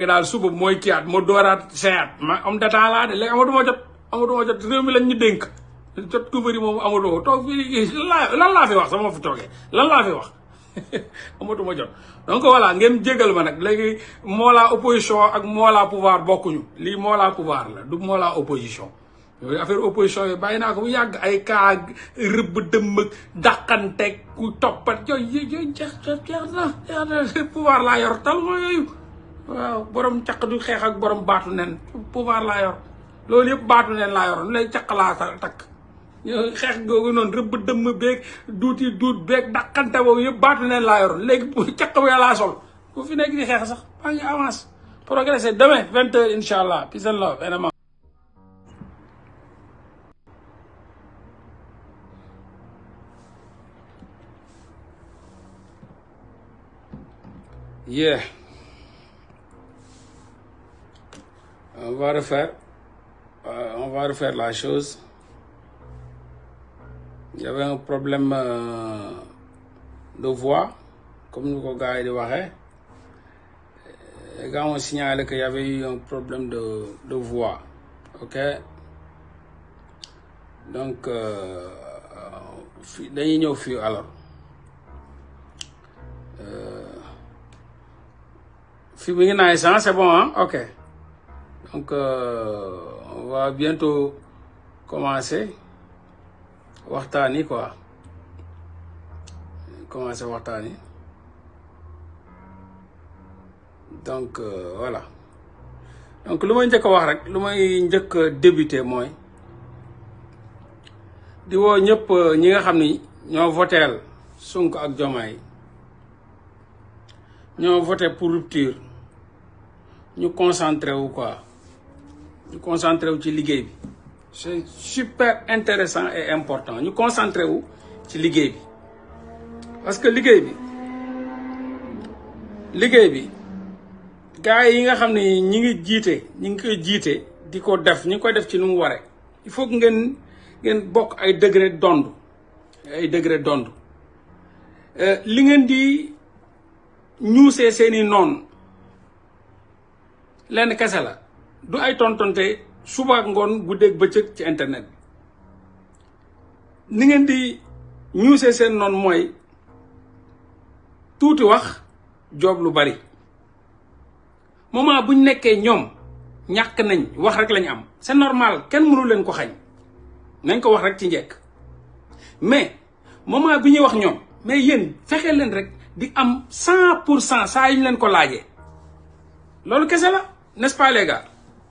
daal suba mooy kiyaat ma dooraat seyaat ma am data laa de léegi amatuma jot réew mi lañ ñu dénk jot ku bëri moom amatuma toog fii lan laa fi wax sama fi toogee lan laa fi wax amatuma jot donc voilà ngeen jégal ma nag léegi moo la opposition ak moo la pouvoir bokkuñu lii moo la pouvoir la du moo la opposition yooyu affaire opposition yi bàyyi naa ko bu yàgg ay kaa rëbb dëmm dàqanteeg ku toppat yooyu jeex na pouvoir laa yor tal moo yooyu waaw borom caq du xeex ak borom baatu nen pouvoir laa yor loolu yëpp baatu nen laa yor lay caq laa takk xeex googu noonu rëbb dëmm beeg duuti duut beeg daqante boobu yëpp baatu nen laa yor léegi caq bi laa sol bu fi nekk di xeex sax maa ngi avance progressé demain 20h incha allah peace and love vraiment. Yeah. On va refaire la chose. Il y avait un problème de voix, comme nous gars dit. Les gars ont signalé qu'il y avait eu un problème de voix. Ok? Donc, dañuy ñëw fii alors. Fii mi ngi nice, hein? C'est bon, hein? Ok. Donc, on va bientôt commencer waxtaan yi quoi. Commencer waxtaan yi. Donc, voilà. Donc, lu may njëkk a wax rek, lu may njëkk a débuter mooy di woo ñëpp ñi nga xam ni ñoo voteel Sonko ak Diomaye ñoo voté pour rupture ñu concentré wu quoi. ñu concentré wu ci liggéey bi c'est super intéressant et important ñu concentré wu ci liggéey bi parce que liggéey bi gars yi nga xam ne ñi ngi koy jiite di ko def ñi ngi koy def ci nu mu waree il faut que ngeen bokk ay degré d'onde li ngeen di ñuusee seeni noon lenn kese la du ay tontonte suba ak ngoon guddeeg bëccëg ci internet bi ni ngeen di ñuusee seen noonu mooy tuuti wax joob lu bari moment buñ nekkee ñoom ñàkk nañ wax rek lañu am c'est normal kenn mënu leen ko xañ nañ ko wax rek ci njëkk mais moment bi ñuy wax ñoom mais yéen fexe leen rek di am 100% saa yu ñu leen ko laajee loolu kese la n'est-ce pas les gars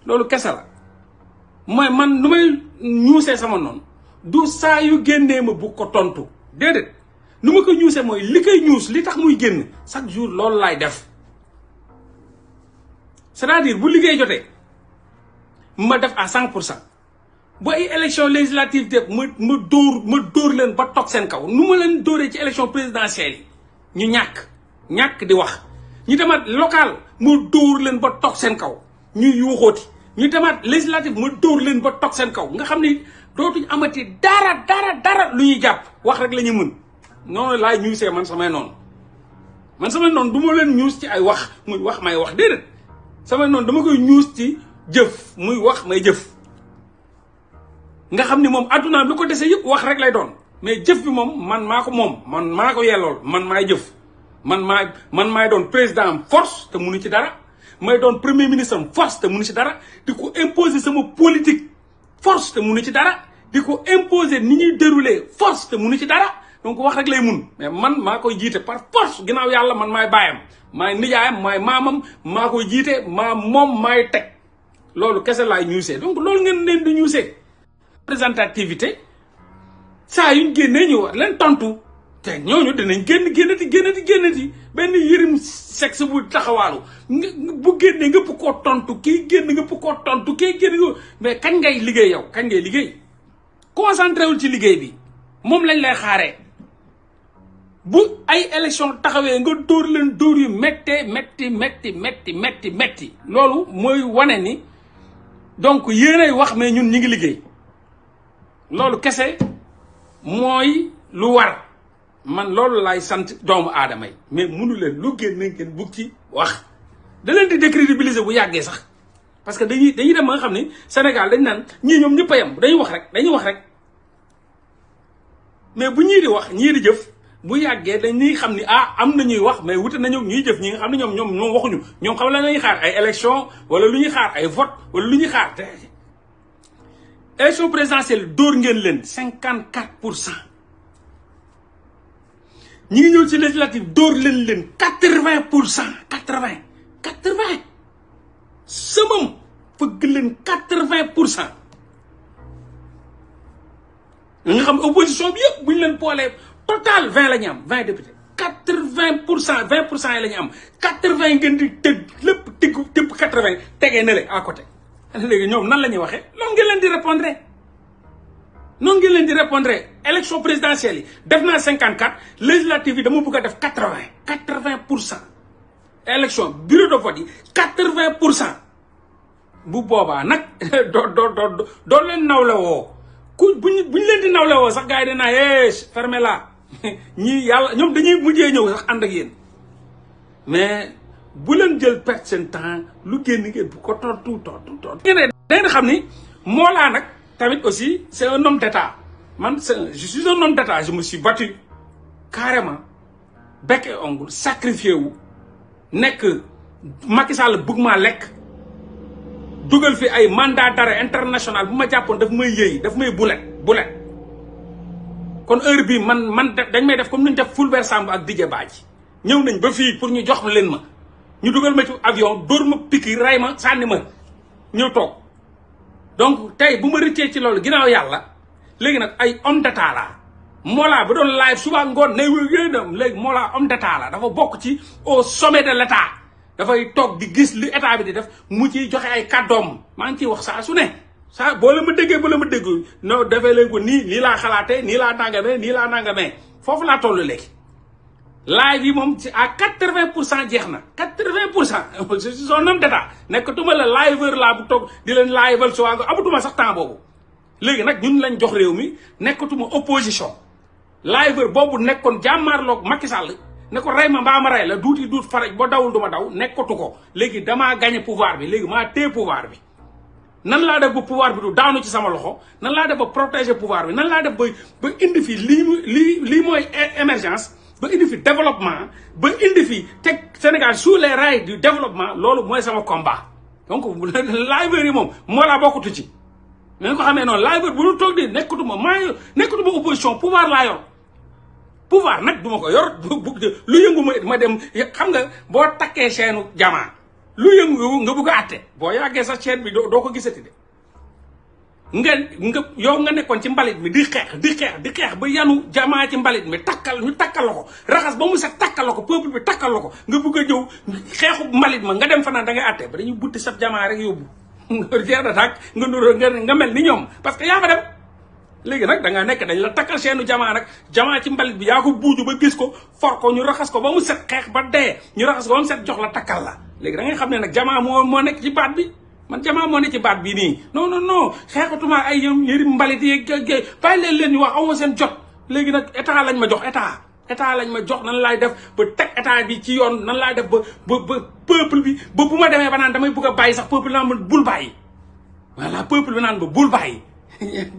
loolu kese la mooy man lu may ñuusee sama noonu du saa yu génnee ma bu ko tontu déedéet nu ma ko ñuusee mooy li koy ñuus li tax muy génn chaque jour loolu laay def c'est-à-dire bu liggéey jotee ma def à 100% bu ay élection législative de ma dóor leen ba toog seen kaw nu ma leen dóoree ci élection présidentielle yi ñu ñàkk di wax ñu demaat local ma dóor leen ba toog seen kaw ñu yuuxooti ñu demaat législative ma dóor leen ba toog seen kaw nga xam ni dootuñ amati dara lu ñuy jàpp wax rek la ñu mën noonu laay ñuusee man samay noonu du ma leen ñuus ci ay wax muy wax may wax déedéet samay noonu dama koy ñuus ci jëf muy wax may jëf nga xam ni moom addunaam lu ko dese yëpp wax rek lay doon mais jëf bi moom man maa ko yellool man maay jëf man maay doon président am force te munu ci dara may doon premier ministre am force te munu ci dara di ko imposer sama politique force te munu ci dara di ko imposer ni ñuy dérouler force te munu ci dara donc wax rek lay mun mais man maa koy jiite par force ginnaaw yàlla man maay baayam maay nijaayam maay maamam maa koy jiite moom maay teg loolu kese laay ñuusee donc loolu ngeen leen di ñuusee représentativité saa yuñ génnee ñu war leen tontu te ñooñu dinañ génnati benn yërim sexe bu taxawaalu bu génnee nga pu koo tontu kii génn nga pu koo tontu kii génn nga mais kañ ngay liggéey yow kañ ngay liggéey concentré wul ci liggéey bi moom lañ lay xaaree bu ay élection taxawee nga dóor leen dóor yu metti loolu mooy wane ni donc yéenay wax mais ñun ñi ngi liggéey loolu kese mooy lu war man loolu laay sant doomu aadama yi mais munu leen lu génne ngeen bugg ci wax da leen di décrédibiliser bu yàggee sax parce que dañuy dem ba nga xam ni Sénégal dañ naan ñii ñoom ñëpp a yem dañuy wax rek mais bu ñii di wax ñii di jëf bu yàggee dañuy xam ni am na ñuy wax mais wute nañu ñuy jëf ñi nga xam ne ñoom waxuñu ñoom xam la lañuy xaar ay élection wala lu ñuy xaar ay vote wala lu ñuy xaar te élection présidentielle dóor ngeen leen 54%. ñi ngi ñëw ci législative dóor leen 80%. 80 sëmam fëgg leen 80%. nga xam opposition bi yëpp bu ñu leen boolee total 20 la ñu am 20 députés 80%. 20% yi la ñu am 80 ngeen di tëgg lépp tëpp 80 tegee na le à côté. léegi ñoom nan la ñuy waxee noonu ngeen leen di répondre élection présidentielle yi def naa 54 législative yi dama bëgg a def 80%. élection bureau de vote yi 80%. bu boobaa nag doo leen nawle woo buñ leen di nawle woo sax gars yi dinaa fermé la ñii yàlla ñoom dañuy mujjee ñëw sax ànd ak yéen mais bu leen jël perte seen temps lu génn ngeen bu ko tontu. ngeen da xam ni Mollah nag tamit aussi c'est un homme d'état man je suis un homme d'état je me suis battu carrément bec et ongle sacrifié wu nekk Macky Sall bëgg maa lekk dugal fi ay mandat d'arrêt international bu ma jàppoon daf may yëy daf may bulet kon heure bii man dañ may def comme ni ñu def Fulbert Sambou ak Didier Badji ñëw nañ ba fii pour ñu jox leen ma ñu dugal ma ci avion dóor ma pikir ray ma sànni ma ñëw toog donc tey bu ma rëccee ci loolu ginnaaw yàlla léegi nag ay homme d'état la Mollah ba doon live suba ngoon ne yéenam léegi Mollah homme d'état la dafa bokk ci au sommet de l'état dafay toog di gis li état bi di def mu ciy joxe ay kàddoom maa ngi ciy wax saa su ne saa boo la ma déggee non defee leen ko nii laa xalaatee nii laa nangamee foofu laa toll léegi live yi moom ci à 80% jeex na 80% je suis un homme d'état nekkatuma la liveur laa bu toog di leen liveal suwaa nga amatuma sax temps boobu léegi nag ñun lañ jox réew mi nekkatuma opposition liveur boobu nekkoon jàmmaarloog Macky Sall ne ko rey ma mbaa ma rey la duuti duut faraj boo dawul duma daw nekkatu ko léegi damaa gagné pouvoir bi léegi maa téye pouvoir bi nan laa def ba pouvoir bi du daanu ci sama loxo nan laa def ba protéger pouvoir bi nan laa def ba indi fi lii mooy émergence ba indi fi développement ba indi fi teg Sénégal sous les rails du développement loolu mooy sama combat donc liveur yi moom moo laa bokkatu ci nañ ko xamee noonu liveur bu ñu toog di nekkatuma opposition pouvoir laa yor pouvoir nag duma ko yor lu yëngu ma dem xam nga boo takkee chaîne jamaa lu yëngu nga bugg a àtte boo yàggee sa chaîne bi doo ko gisati de yow nga nekkoon ci mbalit mi di xeex ba yanu jamaa ci mbalit mi ñu takkal la ko raxas ba mu set takkal la ko peuple bi takkal la ko nga bugg a ñëw xeexu mbalit ma nga dem fanaan da ngay àtte ba dañuy butti sab jamaa rek yóbbu jeex na tàkk nga nuroo nga mel ni ñoom parce que yaa fa dem léegi nag da nga nekk dañ la takkal seenu jamaa nag jamaa ci mbalit bi yaa ko buuju ba gis ko for ko ñu raxas ko ba mu set xeex ba dee ñu raxas ko ba mu set jox la takkal la léegi da ngay xam ne nag jamaa moo nekk ci baat bi man jamaa moo nekk ci baat bi nii non xeexatuma ay yëri mbalit yeeg bàyyi leen ñu wax aw ma seen jot léegi nag état lañ ma jox état lañ ma jox nan laay def ba teg état bi ci yoon nan laay def ba peuple bi ba bu ma demee ba naan damay bëgg a bàyyi sax peuple naan ma bul bàyyi voilà peuple bi naan ma bul bàyyi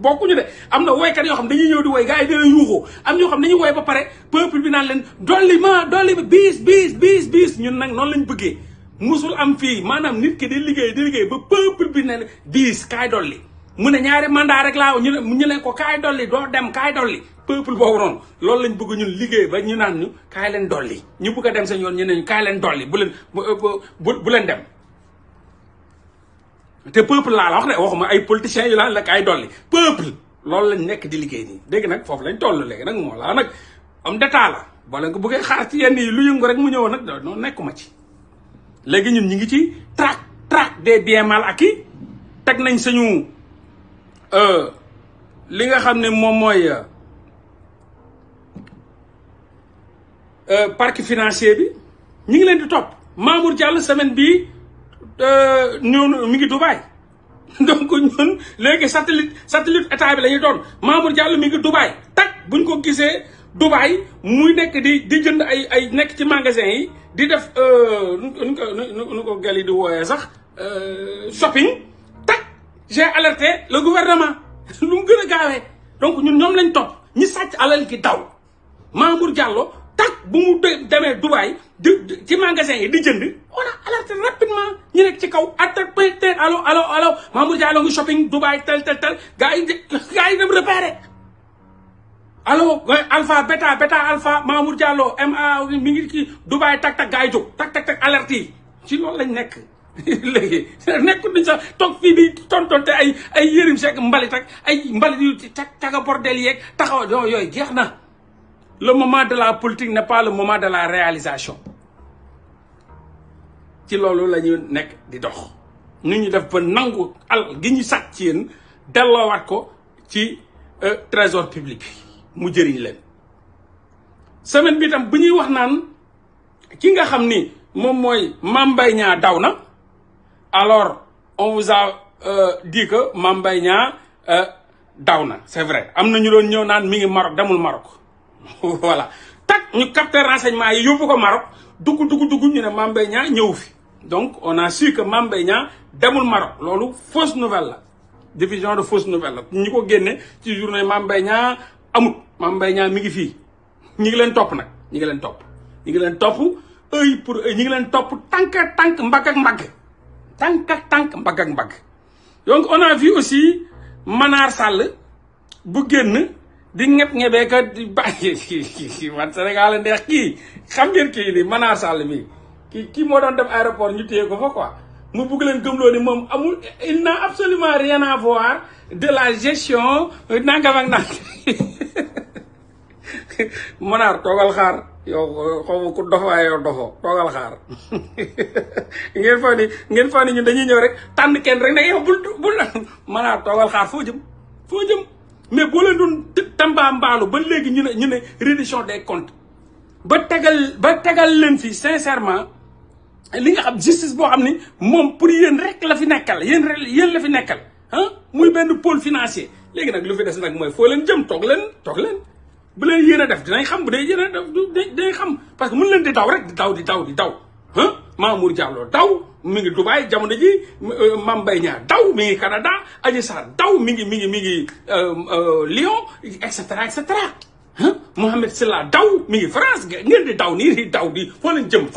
bokkuñu de am na woykat yoo xam dañuy ñëw di woy gars yi dina yuuxoo am ñoo xam dañuy woy ba pare peuple bi naan leen dolli ma bis ñun nag noonu lañ bëggee musul am fii maanaam nit ki di liggéey ba peuple bi ne bis kaay dolli mu ne ñaari mandat rek laa ñu leen ko kaay dolli doo dem kaay dolli peuple boobu noonu loolu lañ bëgg ñun liggéey ba ñu naan ñu kaay leen dolli ñu bëgg a dem seen yoon ñu ne ñu kaay leen dolli bu leen dem te peuple laa la wax de waxuma ay politiciens yu laan la kaay dolli peuple loolu lañ nekk di liggéey nii dégg nag foofu lañ toll léegi nag moo laa nag am d'état la boo leen ko bëggee xaar ci yenn yi lu yëngu rek mu ñëw nag noonu nekkuma ci léegi ñun ñu ngi ci traque des biens mal acquis teg nañ suñu li nga xam ne moom mooy parc financier bi ñu ngi leen di topp Mamour Diallo semaine bii ñëw mi ngi Dubaï donc ñun léegi satellite état bi la ñuy doon Mamour Diallo mi ngi Dubaï tak buñ ko gisee Dubaï muy nekk di jënd ay nekk ci magasin yi di def nu ko gel yi di wooyee sax shopping tak j'ai alerté le gouvernement lu mu gën a gaawee donc ñun ñoom lañ topp ñi sàcc alal gi daw Mamour Diallo tak bu mu demee Dubaï ci magasin yi di jënd on a alerté rapidement ñu nekk ci kaw atte allo Mamour Diallo ngi shopping Dubaï tel gars yi dem repéré allo alpha bêta alpha Mamour Diallo ma mi ngi ci Dubaï tak gars yi jóg tak alerte yi ci loolu lañ nekk léegi nekkul duñ sax toog fii di tontonte ay Yérim Seck mbalit ak ay mbalit yu caga bordel yeeg taxaw yooyu jeex na. Le moment de la politique n'est pas le moment de la réalisation ci loolu la ñu nekk di dox nu ñu def ba nangu al gi ñu sàcc ci yéen delloowaat ko ci trésor public bi mu jëriñ leen. semaine bi tam bu ñuy wax naan ki nga xam ni moom mooy Mame Mbaye Niang daw na alors on vous a dit que Mame Mbaye Niang daw na c'est vrai am na ñu doon ñëw naan mi ngi Maroc demul Maroc. voilà tak ñu capté renseignement yi yóbbu ko Maroc dugg ñu ne Mame Mbaye Niang ñëw fi donc on a su que Mame Mbaye Niang demul Maroc loolu fausse nouvelle la diffusion de fausse nouvelle la ñi ko génne ci journée Mame Mbaye Niang amut Mame Mbaye Niang mi ngi fii ñi ngi leen topp nag ñi ngi leen topp œil pour œil ñi ngi leen topp tànk mbagg ak mbagg donc on a vu aussi Manar Sall bu génn di ñebe ka di bàyyi man Sénégal ndeex kii xam ngeen kii ni Manar Sall mi kii moo doon dem aéroport ñu téye ko fa quoi mu bugg leen gëmloo ni moom amul il n'a absolument rien à voir de la gestion nangam ak nang Manar toogal xaar yow xaw ku dof waaye yow dofoo toogal xaar ngeen fa ni ñun dañuy ñëw rek tànn kenn rek ne yow bul Manar toogal xaar foo jëm mais boo leen doon tamba mbaalu ba léegi ñu ne reddition des comptes ba tegal leen fi sincèrement li nga xam justice boo xam ni moom pour yéen rek la fi nekkal yéen la fi nekkal muy benn pôle financier léegi nag lu fi des nag mooy foo leen jëm toog leen bu leen yéen a def dinañ xam bu dee yéen a def dinañ xam parce que mën leen di daw rek di daw Mamour Diallo daw mi ngi Dubaï jamono ji Mame Mbaye Niang daw mi ngi Canada Adji Sarr daw mi ngi Lyon et cetera Mohamed Silla daw mi ngi France ngeen di daw nii di daw di foo leen jëm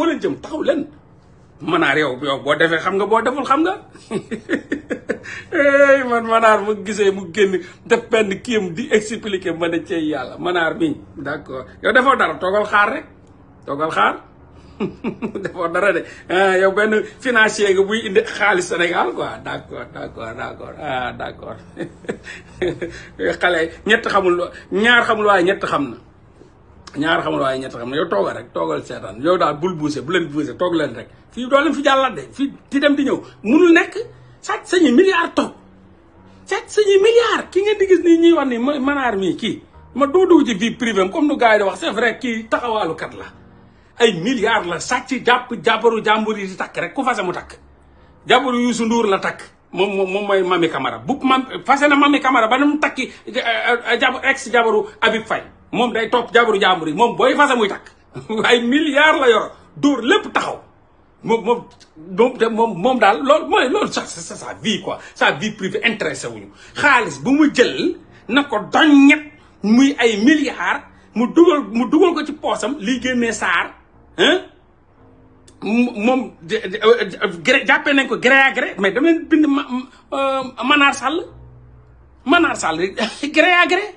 taxaw leen Manar yow boo defee xam nga boo deful xam nga man Manar mu gisee mu génn def benn kiyam di expliquer ma ne cey yàlla Manar mi d'accord yow defoo dara toogal xaar defoo dara de yow benn financier nga buy indi xaalis Sénégal quoi d'accord xale ñett xamul ñaar xamul waaye ñett xam na yow toogal seetaan yow daal bul buuse bu leen buuse toog leen rek fii doo leen fi jàllaat de fii di dem di ñëw munul nekk sàcc sañuy milliards toog sàcc sañuy milliards ki ngeen di gis nii ñuy wax ni Manar mii kii ma doo dugg ci vie privée comme nu gars yi di wax c'est vrai kii taxawaalukat la ay milliards la sàcc jabaru jàmbur yi di takk rek ku fase mu takk jabaru Youssou Ndour la takk moom mooy Mami Camara fase na Mami Camara ba na mu takki jabaru Habib Faye moom day topp jabaru jàmbur yi moom booy fase muy takk ay milliards la yor dóor lépp taxaw moom daal loolu sax c'est sa vie quoi sa vie privée intéressé wuñu xaalis bu mu jël na ko doññet muy ay milliards mu dugal ko ci poosam liy génnee saar moom jàppee nañ ko gré à gré mais dama leen bind Manar Sall gré à gré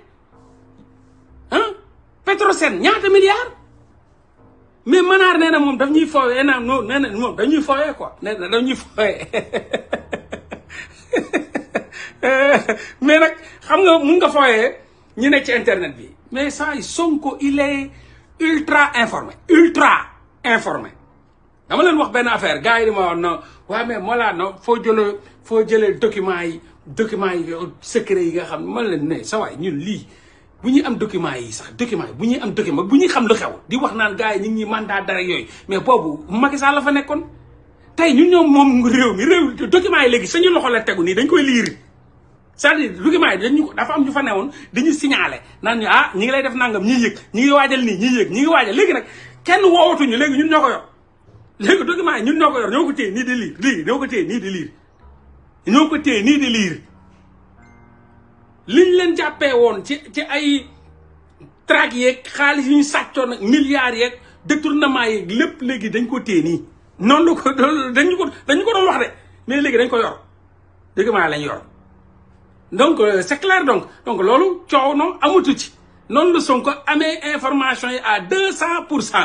Petrosen ñaata milliards mais Manar nee na moom daf ñuy foowee moom dañuy foowee quoi nee na dañuy foowee mais nag xam nga mun nga foowee ñu nekk ci internet bi mais ça Sonko il est ultra informé dama leen wax benn affaire gars yi di ma wax non waaw mais moo laa no foo jëlee documents yi secret yi nga xam ne man leen ne sa waay ñun lii bu ñuy am documents yi sax bu ñuy am document bu ñuy xam lu xew di wax naan gars yi ñu ngi mandat dara yooyu mais boobu Macky Sall la fa nekkoon tey ñun ñoom moom réew mi documents yi léegi sañu loxo la tegu nii dañ koy liir c'est-à-dire document yi dañu ko dafa am ñu fa newoon dañuy signalé naan ñu ñi ngi lay def nangam ñiy yëg ñi ngi waajal nii ñiy yëg ñi ngi waajal léegi nag kenn woowatuñu léegi ñun ñoo ko yor léegi document yi ñun ñoo ko yor ñoo ko téye nii di liir lii ñoo ko téye nii di liir ñoo ko téye nii di liir liñ leen jàppee woon ci ay traque yeeg xaalis yu ñu sàccoon ak milliards yeeg détournement yeeg lépp léegi dañ ko téye nii noonu la ko dañu ko doon wax de mais léegi dañ ko yor document lañ yor donc c'est clair donc loolu coow noonu amatu ci noonu la Sonko amee information yi à 200%.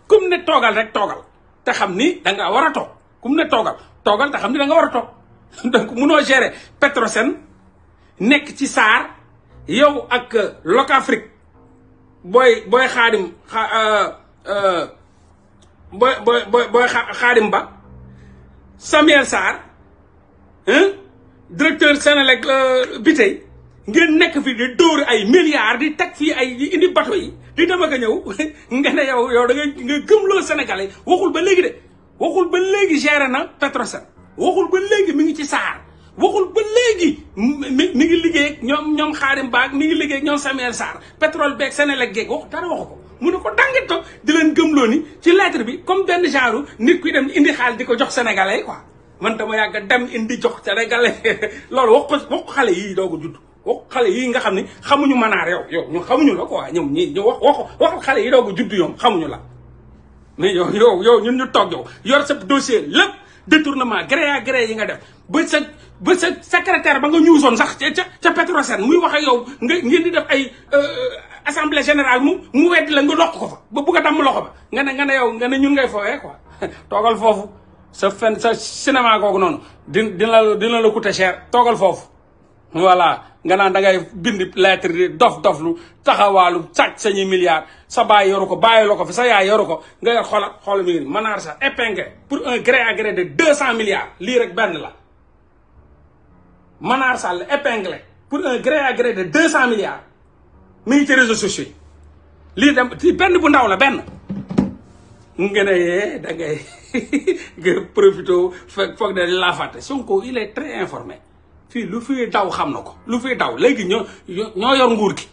kum ne toogal rek toogal te xam ni da nga war a toog kum ne toogal te xam ni da nga war a toog donc munoo gérer Petrosen nekk ci SAR yow ak Locafrique booy xaadim xaadim ba Samuel Sarr directeur Senelec bi tey ngeen nekk fi di dóor ay milliards di teg fii ay di indi bateau yi di dem ak a ñëw nga ne yow da nga gëmloo Sénégalais waxul ba léegi de waxul ba léegi géré na Petrosen waxul ba léegi mi ngi ci SAR waxul ba léegi mi ngi liggéey ak ñoom Xaadim Baag mi ngi liggéey ak ñoom Samuel Sarr pétrole beeg Senelec geeg wax dara waxu ko mu ne ko dangito di leen gëmloo ni ci lettre bi comme benn genre nit kuy dem indi xaalis di ko jox Sénégalais quoi man dama yàgg dem indi jox Sénégalais loolu wax ko xale yii doo ko judd wax xale yii nga xam ne xamuñu manaar yow ñu xamuñu la quoi ñoom ñii ñu wax xale yi doo ko judd ñoom xamuñu la mais yow ñun ñu toog yow yor sa dossier lépp détournement gré à gré yi nga def ba sa secrétaire ba nga ñuusoon sax ca Petrosen muy wax ak yow ngeen di def ay assemblée générale mu weddi la nga doq ko fa ba bugg a damm loxo ba nga ne yow nga ne ñun ngay fowee quoi toogal foofu sa cinéma googu noonu dina la coûter cher toogal foofu voilà nga naan da ngay bind lettre di dof-doflu taxawaalu sàcc sañuy milliards sa baay yoru ko bàyyi la ko fi sa yaay yoru ko nga yor xoola mi ngi nii Manar Sarr épinglé pour un gré à gré de 200 milliards lii rek benn la Manar Sall épinglé pour un gré à gré de 200 milliards mi ngi ci réseaux sociaux yi lii dem ci benn bu ndaw la benn nga ne yee da ngay nga profité foog ne laa fàtte Sonko il est très informé fii lu fi daw xam na ko lu fi daw léegi ñoo yor nguur gi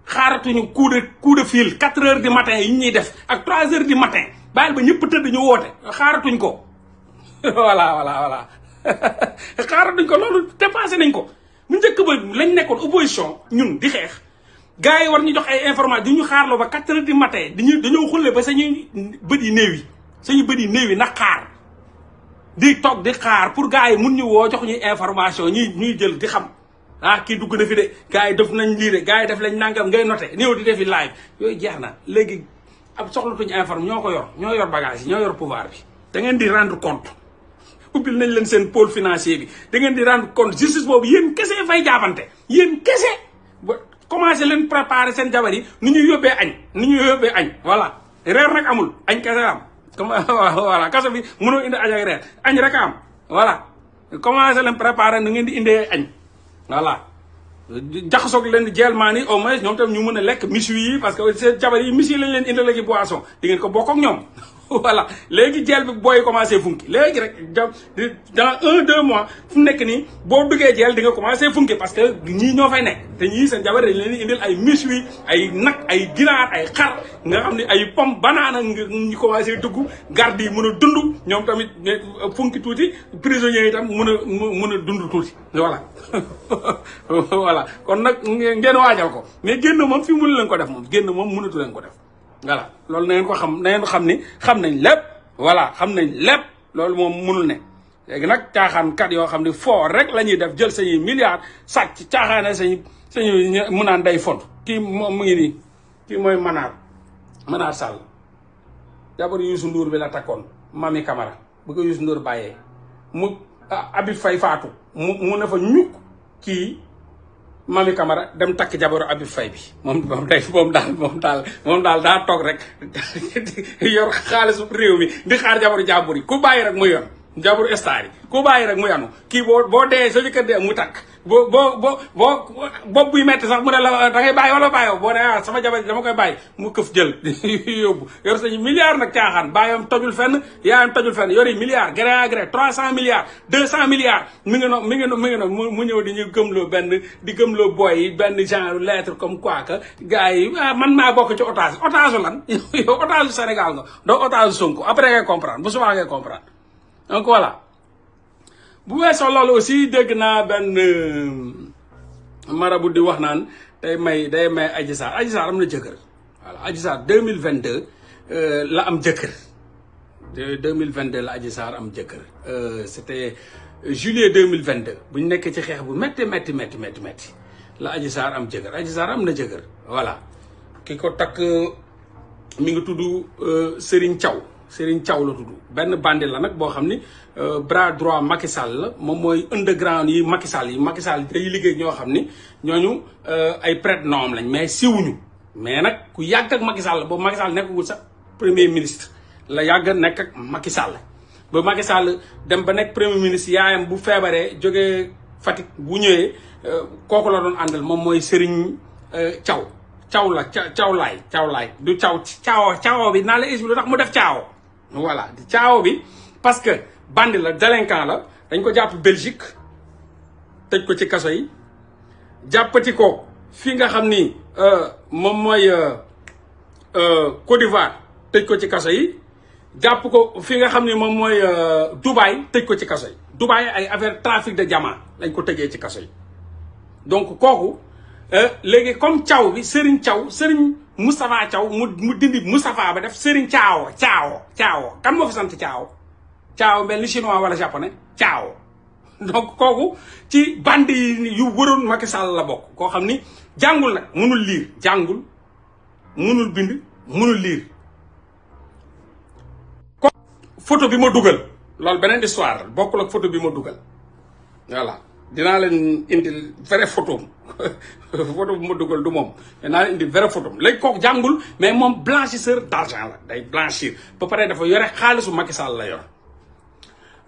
xaaratuñu coup de fil 4 heures du matin yi ñuy def ak 3 heures du matin bàyyil ba ñëpp tëdd ñu woote xaaratuñ ko voilà xaaratuñ ko loolu dépassé nañ ko mu njëkk ba lañ nekkoon opposition ñun di xeex gars yi war ñu jox ay information di ñu xaarloo ba 4 heures du matin dañoo xulle ba sañuy bët yi néew yi na xaar di toog di xaar pour gars yi mun ñu woo jox ñuy information ñuy jël di xam kii dugg na fi de gars yi def nañ lii de gars yi def lañ nangam ngay noté néew di defi live yooyu jeex na léegi ab soxlatuñu information ñoo yor bagage yi ñoo yor pouvoir bi da ngeen di rendre compte ubbil nañ leen seen pôle financier bi da ngeen di rendre compte justice boobu yéen kese fay jaabante yéen kese ba commencé leen préparer seen jabar yi nu ñuy yóbbee añ voilà reer nag amul añ kese am comme voilà kaso bi mënoo indi añ ak reer añ rek am voilà commencé leen préparer nu ngeen di indee añ voilà jaxasoog leen di jelmaan yi au moins ñoom tam ñu mën a lekk misu yi parce que seen jabar yi misu yi lañ leen indil ak boisson di ngeen ko bokk ak ñoom voilà léegi jeel bi booy commencé funki léegi rek dans 1-2 mois fu nekk nii boo duggee jeel di nga commencé funki parce que ñii ñoo fay nekk te ñii seen jabar dañ leen di indil ay méchoui ay nag ay ginaar ay xar nga xam ne ay pomme banana ñu commencé dugg garde yi mën a dund ñoom tamit funki tuuti prisonniers yi tam mën a dund tuuti voilà voilà kon nag ngeen waajal ko mais génn moom fi mënu leen ko def moom génn moom mënatu leen ko def voilà loolu na ngeen ko xam ni xam nañ lépp voilà xam nañ lépp loolu moom mënul ne léegi nag caaxaankat yoo xam ne foo rek la ñuy def jël sañuy milliards sàcc caaxaane sañu mu naan day font kii moom mu ngi nii kii mooy Manar Sall jabar Youssou Ndour bi la takkoon Mami Camara bu ko Youssou Ndour bàyyee mu Habib Faye faatu mu ne fa ñukk kii Mami Camara dem takk jabaru Habib Faye bi moom daal daa toog rek yor xaalisu réew mi di xaar jabaru jàmbur yi ku bàyyi rek mu yor jabaru star yi ku bàyyi rek mu yanu kii boo dee sa jëkkër dee mu takk boo bopp buy metti sax mu ne la da ngay bàyyi wala bàyyoo boo ne sama jabar dama koy bàyyi mu këf jël yóbbu yor sañu milliards nag caaxaan bàyyam tojul fenn yaayam tojul fenn yori milliards gré à gré 300 milliards 200 milliards mi ngi no mu ñëw di ñu gëmloo di gëmloo boy yi benn genre lettre comme quoi que gars yi man maa bokk ci otage lan yow otage Sénégal nga doo otage Sonko après ngay comprendre bu subaa ngay comprendre donc voilà bu weesoo loolu aussi dégg naa benn marabu di wax naan day may Adji Sarr am na jëkkër voilà Adji Sarr 2022 la am jëkkër 2022 la Adji Sarr am jëkkër c'était juillet 2022 bu ñu nekkee ci xeex bu métti la Adji Sarr am jëkkër Adji Sarr am na jëkkër voilà ki ko takk mi ngi tudd Serigne Thiaw la tudd benn bandi la nag boo xam ni bras droit Macky Sall la moom mooy underground yi Macky Sall day liggéey ñoo xam ni ñooñu ay prête-noms lañ mais siwuñu mais nag ku yàgg ak Macky Sall boobu Macky Sall nekkagul sax premier ministre la yàgg nekk ak Macky Sall ba Macky Sall dem ba nekk premier ministre yaayam bu feebaree jógee Fatick bu ñëwee kooku la doon àndal moom mooy Serigne Thiaw laay du caawo bi naa la expliqué lu tax mu def caawo voilà caawo bi parce que bandi la délinquant la dañ ko jàpp Belgique tëj ko ci kaso yi jàppati ko fi nga xam ni moom mooy Côte d'Ivoire tëj ko ci kaso yi jàpp ko fi nga xam ni moom mooy Dubaï tëj ko ci kaso yi Dubaï ay affaire trafic de diamant lañ ko tëjee ci kaso yi donc kooku léegi comme Thiaw bi Serigne Moustapha Thiaw mu dindi Moustapha ba def Serigne Thiaw kan moo fi sant Thiaw mel ni chinois wala japonais Thiaw donc kooku ci bandi yu wëroon Macky Sall la bokk koo xam ni jàngul nag mënul liir jàngul mënul bind mënul liir photo bi ma dugal loolu beneen histoire bokkul ak photo bi ma dugal voilà dinaa leen indil vrai photo photo bu ma dugal du moom dinaa leen indil vrai photo léegi kooku jàngul mais moom blanchisseur d'argent la day blanchir ba pare dafa yore xaalisu Macky Sall la yor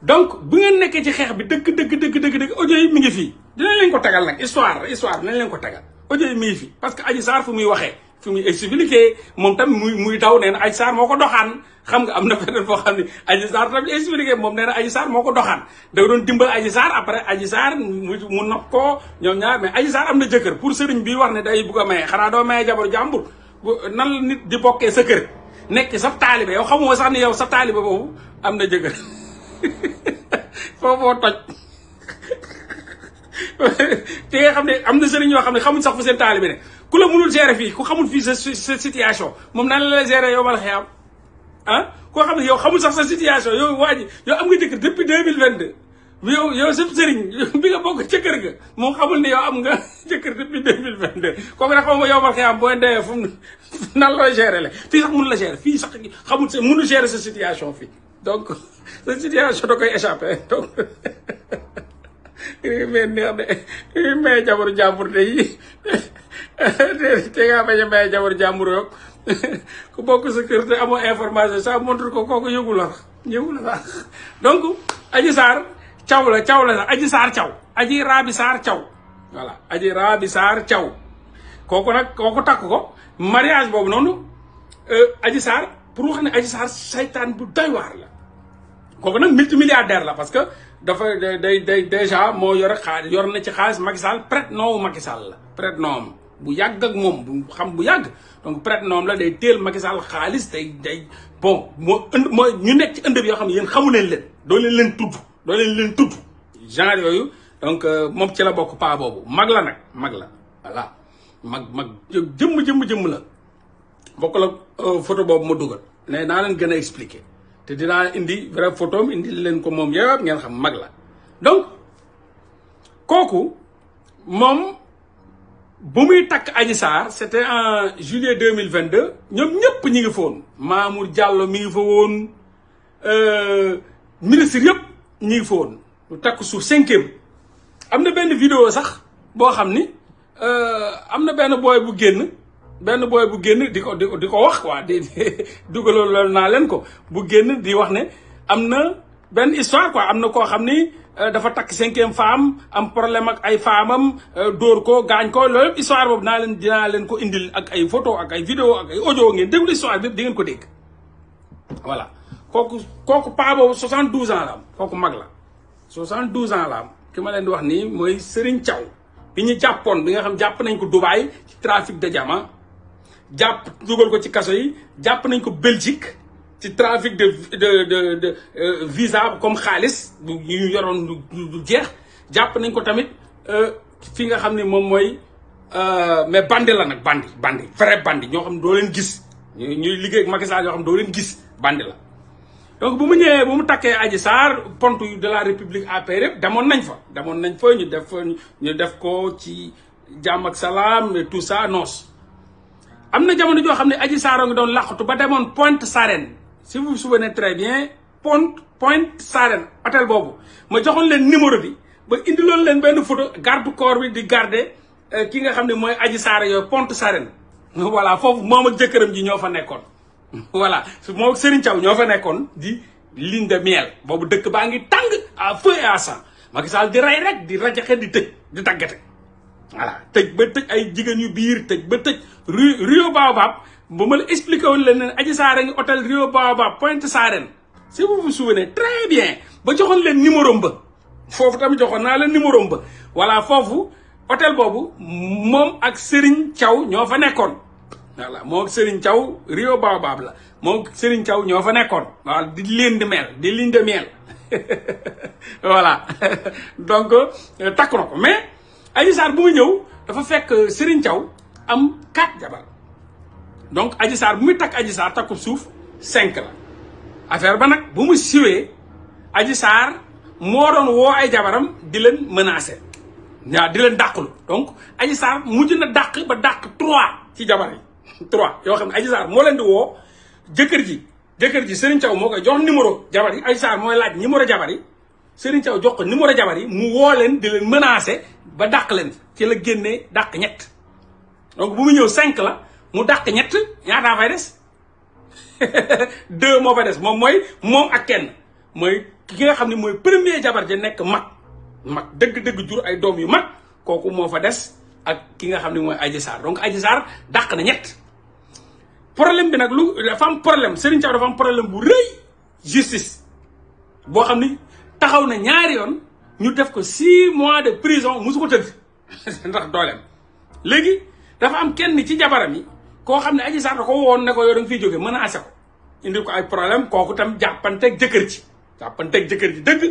donc bu ngeen nekkee ci xeex bi dëgg audio yi mi ngi fii dinañ leen ko tagal nag histoire dinañ leen ko tagal audio yi mi ngi fii parce que Adji Sarr fu muy waxee fu muy expliqué moom tam muy daw nee na Adji Sarr moo ko doxaan xam nga am na feneen foo xam ne Adji Sarr tamit expliqué moom nee na Adji Sarr moo ko doxaan da doon dimbal Adji Sarr après Adji Sarr mu nopp ko ñoom ñaar mais Adji Sarr am na jëkkër pour sëriñ bi wax ne day bugg a maye xanaa doo maye jabaru jàmbur nan la nit di bokkee sa kër nekk sa taalibe yow xamoo sax ni yow sa taalibe boobu am na jëkkër foofoo toj te nga xam ne am na sëriñ yoo xam ne xamuñ sax fu seen taalibe ne ku la mënul gérer fii ku xamul fii sa situation moom nan la gérer yow mal xëyam koo xam ne yow xamul sax sa situation yow waa ji yow am nga jëkkër depuis 2022 yow sa sëriñ bi nga bokk ca kër ga moom xamul ne yow am nga jëkkër depuis 2022 kooku nag xam nga yow mal xëyam boo dee fu mu nan la gérer la fii sax mënu la gérer fii sax xamul sa mënu gérer sa situation fii donc sa situation da koy échappé donc mais neex de may jabaru jàmbur de yi te ngaa bañ a may jabaru jàmbur yoog ku bokk sa kër te amoo information ça montre ko kooku yëgu la sax donc Adji Sarr Thiaw la sax Adji Sarr Thiaw Adji Raby Sarr Thiaw voilà Adji Raby Sarr Thiaw kooku nag kooku takk ko mariage boobu noonu Adji Sarr pour wax ne Adji Sarr saytaan bu doy waar la kooku nag multimilliardaire la parce que dafa day déjà moo yor na ci xaalis Macky Sall prête-nom Macky Sall la prête-nom bu yàgg ak moom bu xam bu yàgg donc prête-nom la day teel Macky Sall xaalis day bon moo ñu nekk ci ënd bi yoo xam ne yéen xamu leen doo leen tudd genre yooyu donc moom ci la bokk paa boobu mag la nag mag la voilà mag jëmm la bokk la photo boobu ma dugal ne naa leen gën a expliquer te dinaa indi vrai photo indi leen ko moom yëpp ngeen xam mag la donc kooku moom bu muy takk Adji Sarr c'était en juillet 2022 ñoom ñëpp ñi ngi fa woon Mamour Diallo mi ngi fa woon ministre yëpp ñi ngi fa woon lu takk suuf 5e am na benn vidéo sax boo xam ni am na benn booy bu génn di ko wax quoi di dugaloon naa leen ko bu génn di wax ne am na benn histoire quoi am na koo xam ni dafa takk 5e femme am problème ak ay femmes am dóor ko gaañ ko loolu yëpp histoire boobu dinaa leen ko indil ak ay photo ak ay vidéo ak ay audio ngeen déglu histoire bi di ngeen ko dégg voilà kooku paa boobu 72 ans la am kooku mag la 72 ans la am ki ma leen di wax nii mooy Serigne Thiaw bi ñu jàppoon bi nga xam jàpp nañ ko Dubaï ci trafic de diamant jàpp dugal ko ci kaso yi jàpp nañ ko Belgique ci trafic de visa comme xaalis yu ñu yoroon du jeex jàpp nañ ko tamit fi nga xam ne moom mooy mais bandi la nag bandi vrai bandi ñoo xam ne doo leen gis ñuy liggéey ak Macky Sall yoo xam ne doo leen gis bandi la donc bu mu ñëwee bu mu takkee Adji Sarr pont de la République APR yëpp demoon nañ fa ñu def ko ci jàmm ak salaam et tout ça noos am na jamono joo xam ne Adji Sarr nga doon làqatu ba demoon Pointe Sarène si vous vous souvenez très bien Pointe Sarène hôtel boobu ma joxoon leen numéro bi ba indiloon leen benn photo garde corps bi di garder ki nga xam ne mooy Adji Sarr yooyu Pointe Sarène voilà foofu moom ak jëkkëram ji ñoo fa nekkoon voilà moom ak Serigne Thiaw ñoo fa nekkoon di ligne de miel boobu dëkk baa ngi tàng à feu et à sang Macky Sall di rey rek di rajaxe di tëj di daggate voilà tëj ba tëj ay jigéen yu biir tëj ba tëj Rio Baobab ba ma la expliqué woon leen ne Adji Sarr a ngi hôtel Rio Baobab Pointe Sarène si vous vous souvenez très bien ba joxoon leen numéro ba foofu tamit joxoon naa leen numéro ba voilà foofu hôtel boobu moom ak Serigne Thiaw ñoo fa nekkoon voilà moom ak Serigne Thiaw Rio Baobab la moom ak Serigne Thiaw ñoo fa nekkoon waaw di ligne de miel voilà donc takk na ko mais Adji Sarr bu mu ñëw dafa fekk Serigne Thiaw am 4 jabar donc Adji Sarr bu muy takk Adji Sarr takku suuf 5 la affaire ba nag bu mu siwee Adji Sarr moo doon woo ay jabaram di leen menacer waaw di leen dàqlu donc Adji Sarr mujj na dàq ba dàq 3 ci jabar yi 3 yoo xam ne Adji Sarr moo leen di woo jëkkër ji Serigne Thiaw moo koy jox numéro jabar yi Adji Sarr mooy laaj numéro jabar yi Serigne Thiaw jox ko numéro jabar yi mu woo leen di leen menacer ba dàq leen ci la génnee dàq ñett donc bu mu ñëw 5 la mu dàq ñett ñaataa fay des 2 moo fa des moom ak kenn mooy ki nga xam ne mooy premier jabar ja nekk mag dëgg-dëgg jur ay doom yu mag kooku moo fa des ak ki nga xam ne mooy Adji Sarr donc Adji Sarr dàq na ñett problème bi nag dafa am problème Serigne Thiaw dafa am problème bu rëy justice boo xam ni taxaw na ñaari yoon ñu def ko 6 mois de prison musu ko tëdd ndax dooleem léegi dafa am kenn ci jabaram yi koo xam ne Adji Sarr da ko woon ne ko yow da nga fiy jóge menacé ko indi ko ay problème kooku tam jàppanteeg jëkkër ji dëgg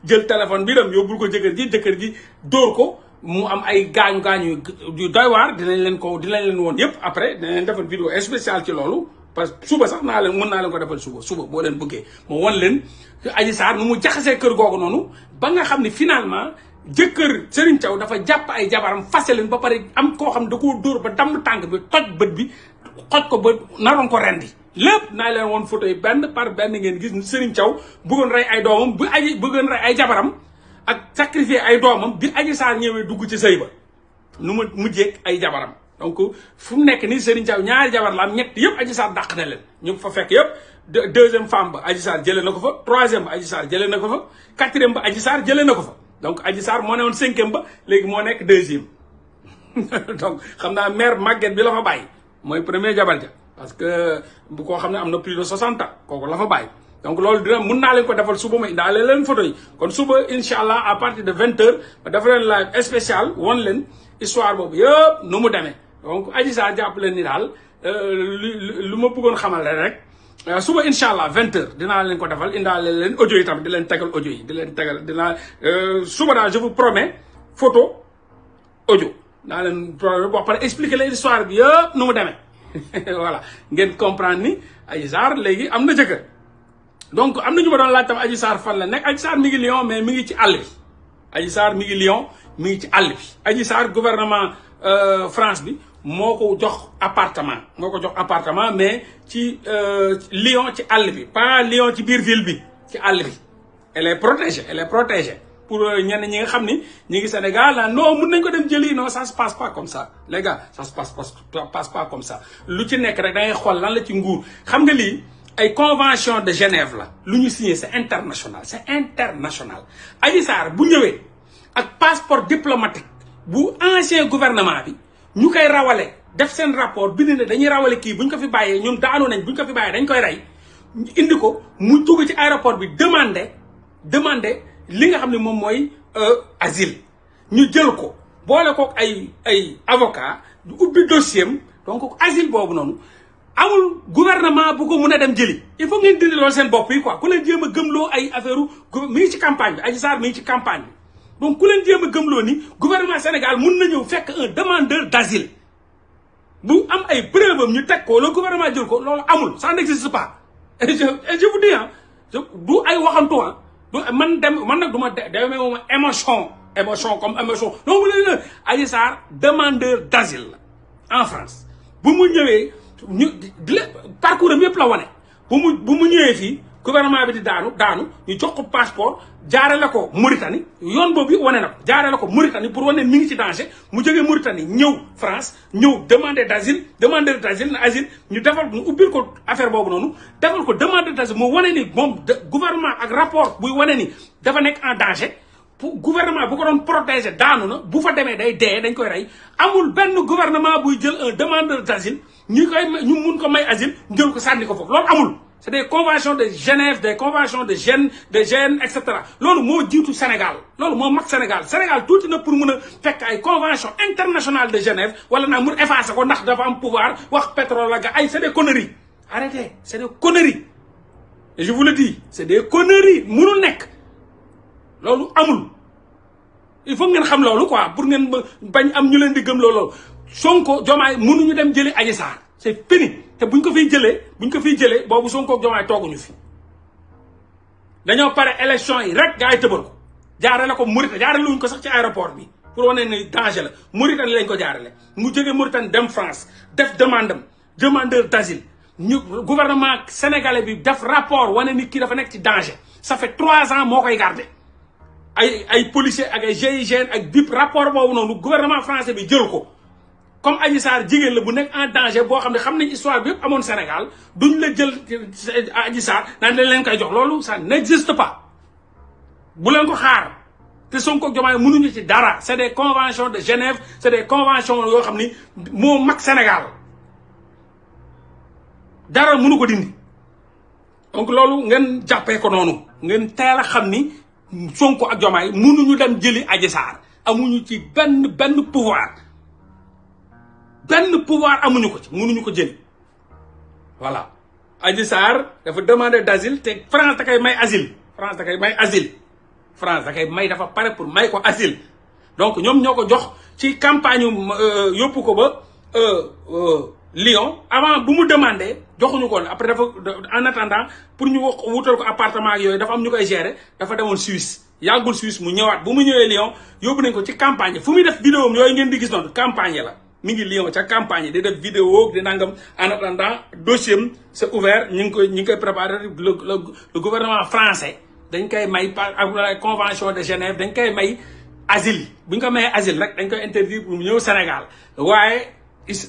jël téléphone bi dem yóbbul ko jëkkër ji dóor ko mu am ay gaañu yu doy waar dinañ leen woon yëpp après dinañ leen defal vidéo spéciale ci loolu parce que suba sax mën naa leen ko defal suba boo leen bëggee moo wan leen Adji Sarr nu mu jaxasee kër googu noonu ba nga xam ne finalement jëkkër Serigne Thiaw dafa jàpp ay jabaram fase leen ba pare am koo xam da koo dóor ba damm tànk bi toj bët bi xoj ko ba naroon ko rendi lépp naa leen woon photo yi benn par benn ngeen gis Serigne Thiaw bëggoon rey ay doomam bëggoon rey ay jabaram ak sacrifier ay doomam bi Adji Sarr ñëwee dugg ci sëy ba nu ma mujjee ay jabaram donc fu mu nekk nii Serigne Thiaw ñaari jabar la am ñett yëpp Adji Sarr dàq na leen ñu fa fekk yëpp 2e femme ba Adji Sarr jëlee na ko fa 3e ba Adji Sarr jëlee na ko fa 4e ba Adji Sarr jëlee na ko fa donc Adji Sarr moo ne woon 5e ba léegi moo nekk 2e donc xam naa mère Maguette bi la fa bàyyi mooy premier jabar ja parce que bu koo xam ne am na plus de 60 ans kooku la fa bàyyi donc loolu mun naa leen ko defal suba ma indaale leen photo yi kon suba incha allah à partir de 20h ma def leen live spécial won leen histoire boobu yëpp nu mu demee donc Adji Sarr jàpp leen ni daal lu ma bëggoon xamal rek suba incha allah 20h dinaa leen ko defal indaale leen audio yi tamit di leen tegal audio yi suba daal je vous promets photo audio naa leen boo pare expliquer leen histoire bi yëpp nu mu demee voilà ngeen comprendre ni Adji Sarr léegi am na jëkkër donc am na ñu ma doon laaj tam Adji Sarr fan la nekk Adji Sarr mi ngi Lyon mais mi ngi ci àll bi Adji Sarr mi ngi Lyon mi ngi ci àll bi Adji Sarr gouvernement France bi moo ko jox appartement mais ci Lyon ci àll bi pas Lyon ci biir ville bi ci àll bi elle est protégée pour ñenn ñi nga xam ni ñi ngi Sénégal la non mun nañ ko dem jëli non ça se passe pas comme ça les gars ça se passe pas comme ça lu ci nekk rek da ngay xool lan la ci nguur xam nga lii ay convention de Genève la lu ñu signé c'est international Adji Sarr bu ñëwee ak passeport diplomatique bu ancien gouvernement bi ñu koy rawale def seen rapport bind ne dañuy rawale kii buñ ko fi bàyyee ñun daanu nañ buñ ko fi bàyyee dañ koy rey indi ko mu dugg ci aéroport bi demandé li nga xam ne moom mooy asile ñu jël ko boole ko ay avocat du ubbi dossier am donc asile boobu noonu amul gouvernement bu ko mun a dem jëli il faut ngeen dindi loolu seen bopp yi quoi ku leen jéem a gëmloo ay affaire mi ngi ci campagne bi Adji Sarr mi ngi ci campagne bi donc ku leen jéem a gëmloo ni gouvernement Sénégal mun na ñëw fekk un demandeur d'asile bu am ay preuve am ñu teg ko le gouvernement jël ko loolu amul ça n'existe pas et je vous dis du ay waxantu man nag du ma demee moom émotion comme émotion donc mu leen Adji Sarr demandeur d'asile la en France bu mu ñëwee ñu parcours am yëpp la wane bu mu ñëwee fii gouvernement bi di daanu ñu jox ko passeport jaarale ko Mauritanie yoon boobu yëpp wane na ko jaarale ko Mauritanie pour wane mi ngi ci danger mu jógee Mauritanie ñëw France ñëw demandeur d'asile na asile ñu defal ñu ubbil ko affaire boobu noonu defal ko demandeur d'asile mu wane ni moom gouvernement ak rapport buy wane ni dafa nekk en danger pour gouvernement bu ko doon protéger daanu na bu fa demee day dee dañ koy rey amul benn gouvernement buy jël un demandeur d'asile ñu mun ko may asile jël ko sànni ko foofu loolu amul c'est des conventions de Genève des conventions de Gênes et cetera loolu moo jiitu Sénégal loolu moo mag Sénégal tuuti na pour mun a fekk ay convention internationale de Genève wala naa mun effacer ko ndax dafa am pouvoir wax pétrole la ga ay c'est des conneries arrêtez c'est des conneries et je vous le dis c'est des conneries munul nekk loolu amul il faut ngeen xam loolu quoi pour ngeen bañ am ñu leen di gëm loolu Sonko Diomaye mënuñu dem jëli Adji Sarr c'est fini te buñ ko fiy jëlee boobu Sonko Diomaye tooguñu fi dañoo pare élection yi rek gaa yi tëbal ko jaarale ko Mauritanie jaarale wuñ ko sax ci aéroport bi pour wane ne danger la Mauritanie lañ ko jaarale mu jógee Mauritanie dem France def demandeur d'asile ñu gouvernement sénégalais bi def rapport wane ni kii dafa nekk ci danger ça fait 3 ans moo koy garder ay policiers ak ay GIGN ak BIP rapport boobu noonu gouvernement français bi jël ko comme Adji Sarr jigéen la bu nekk en danger boo xam ne xam nañ histoire bi yëpp amoon Sénégal duñ la jël Adji Sarr naan dañ leen koy jox loolu ça n'existe pas bu leen ko xaar te Sonko ak Diomaye mënuñu ci dara c'est des conventions de Genève c'est des conventions yoo xam ni moo mag Sénégal dara mënu ko dindi donc loolu ngeen jàppee ko noonu ngeen teel a xam ni Sonko ak Diomaye mënuñu dem jëli Adji Sarr amuñu ci benn pouvoir amuñu ko ci mënuñu ko jëli voilà Adji Sarr dafa demander d'asile te France da koy may asile France da koy may dafa pare pour may ko asile donc ñoom ñoo ko jox ci campagne yóbbu ko ba Lyon avant bu mu demandé joxuñu ko après dafa en attendant pour ñu wutal ko appartement ak yooyu dafa am ñu koy gérer dafa demoon Suisse yàggul Suisse mu ñëwaat bu mu ñëwee Lyon yóbbu nañ ko ci campagne fu muy def vidéo am yooyu ngeen di gis noonu campagne la mi ngi Lyon ca campagne di def vidéo di nangam en attendant dossier am c'est ouvert ñu ngi koy préparer le gouvernement français dañ koy may par ak convention de Genève dañ koy may asile bu ñu ko mayee asile rek dañ koy interdire pour mu ñëw Sénégal waaye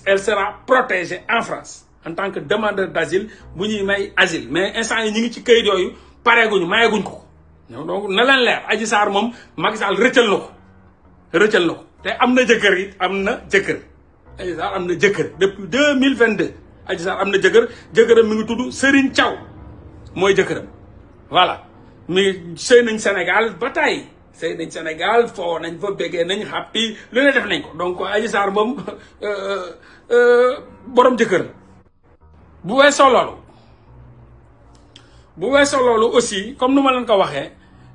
elle sera protégée en France en tant que demandeur d'asile bu ñuy may asile mais instant yi ñu ngi ci këyit yooyu pareeguñu mayeguñ ko donc na leen leer Adji Sarr moom Macky Sall rëccal na ko te am na jëkkër it am na jëkkër Adji Sarr am na jëkkër depuis 2022 Adji Sarr am na jëkkëram mi ngi tudd Serigne Thiaw mooy jëkkëram voilà mi sëy nañ Sénégal ba tey sëy nañ Sénégal foo nañ fa béggee nañ happy lu ne def nañ ko donc Adji Sarr moom borom jëkkër bu weesoo loolu aussi comme nu ma leen ko waxee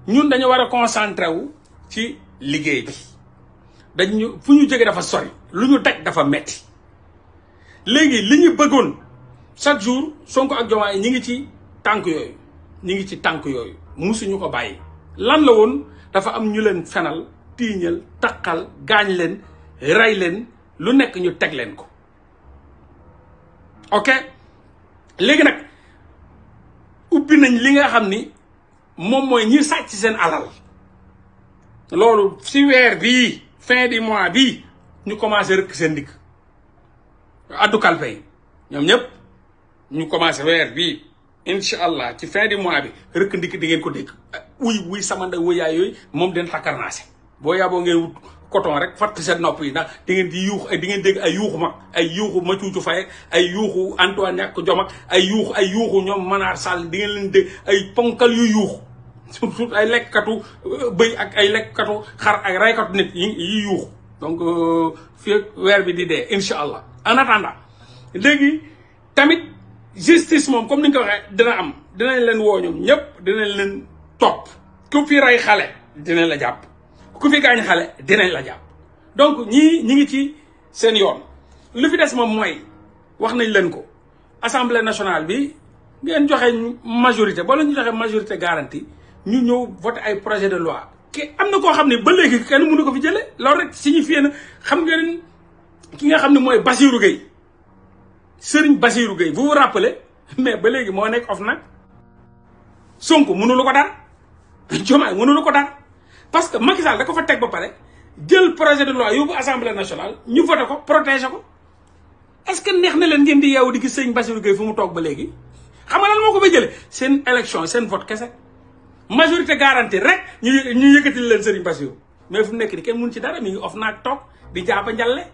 ñun dañu war a concentré wu ci liggéey bi dañu fu ñu jógee dafa sori lu ñu daj dafa metti léegi li ñu bëggoon chaque jour Sonko ak Diomaye ñi ngi ci tànk yooyu musuñu ko bàyyi lan la woon dafa am ñu leen fenal tiiñal taqal gaañ leen rey leen lu nekk ñu teg leen ko ok léegi nag ubbi nañ li nga xam ni moom mooy ñi sàcc seen alal loolu si weer bii fin du mois bii ñu commencé rëkk seen digg addu kalpe yi ñoom ñëpp ñu commencé weer bii incha allah ci fin du mois bi rëkk ndikk di ngeen ko dégg wuy sama nda wuyaay yooyu moom den takkarnaase boo yaboo ngeen wut coton rek fatt seen nopp yi ndax di ngeen di yuux di ngeen dégg ay yuuxu mag ay yuuxu ma cuucu fay ay yuuxu Antoine ñàkk jom ak ay yuuxu ñoom Manar Sall di ngeen leen dégg ay ponkal yu yuuxu surtout ay lekkatu bëy ak ay lekkatu xar ak raykatu nit yi yuuxu donc fii ak weer bi di dee incha allah en attendant léegi tamit justice moom comme ni nga ko waxee dina am dinañ leen woo ñoom ñëpp dinañ leen topp ku fi rey xale dinañ la jàpp ku fi gaañ xale dinañ la jàpp donc ñi ngi ci seen yoon lu fi des moom mooy wax nañ leen ko assemblée nationale bi ngeen joxe majorité boo la ñu joxe majorité garantie ñu ñëw voté ay projet de loi ki am na koo xam ne ba léegi kenn mënu ko fi jële loolu rek signifié na xam ngeen ki nga xam ne mooy Bassirou Gueye Serigne Bassirou Gueye vous vous rappelez mais ba léegi moo nekk OFNAC Sonko mënulu ko dara Diomaye mënulu ko dara parce que Macky Sall da ko fa teg ba pare jël projet de loi yóbbu assemblée nationale ñu voté ko protéger ko est-ce que neex na leen ngeen di yeewu di gis Serigne Bassirou Gueye fu mu toog ba léegi xam nga lan moo ko fa jëlee seen élection seen vote kese majorité garantie rek ñu yëkkati leen Serigne Bassirou mais fu mu nekk ni kenn mënu ci dara mi ngi OFNAC toog di jaaba njalle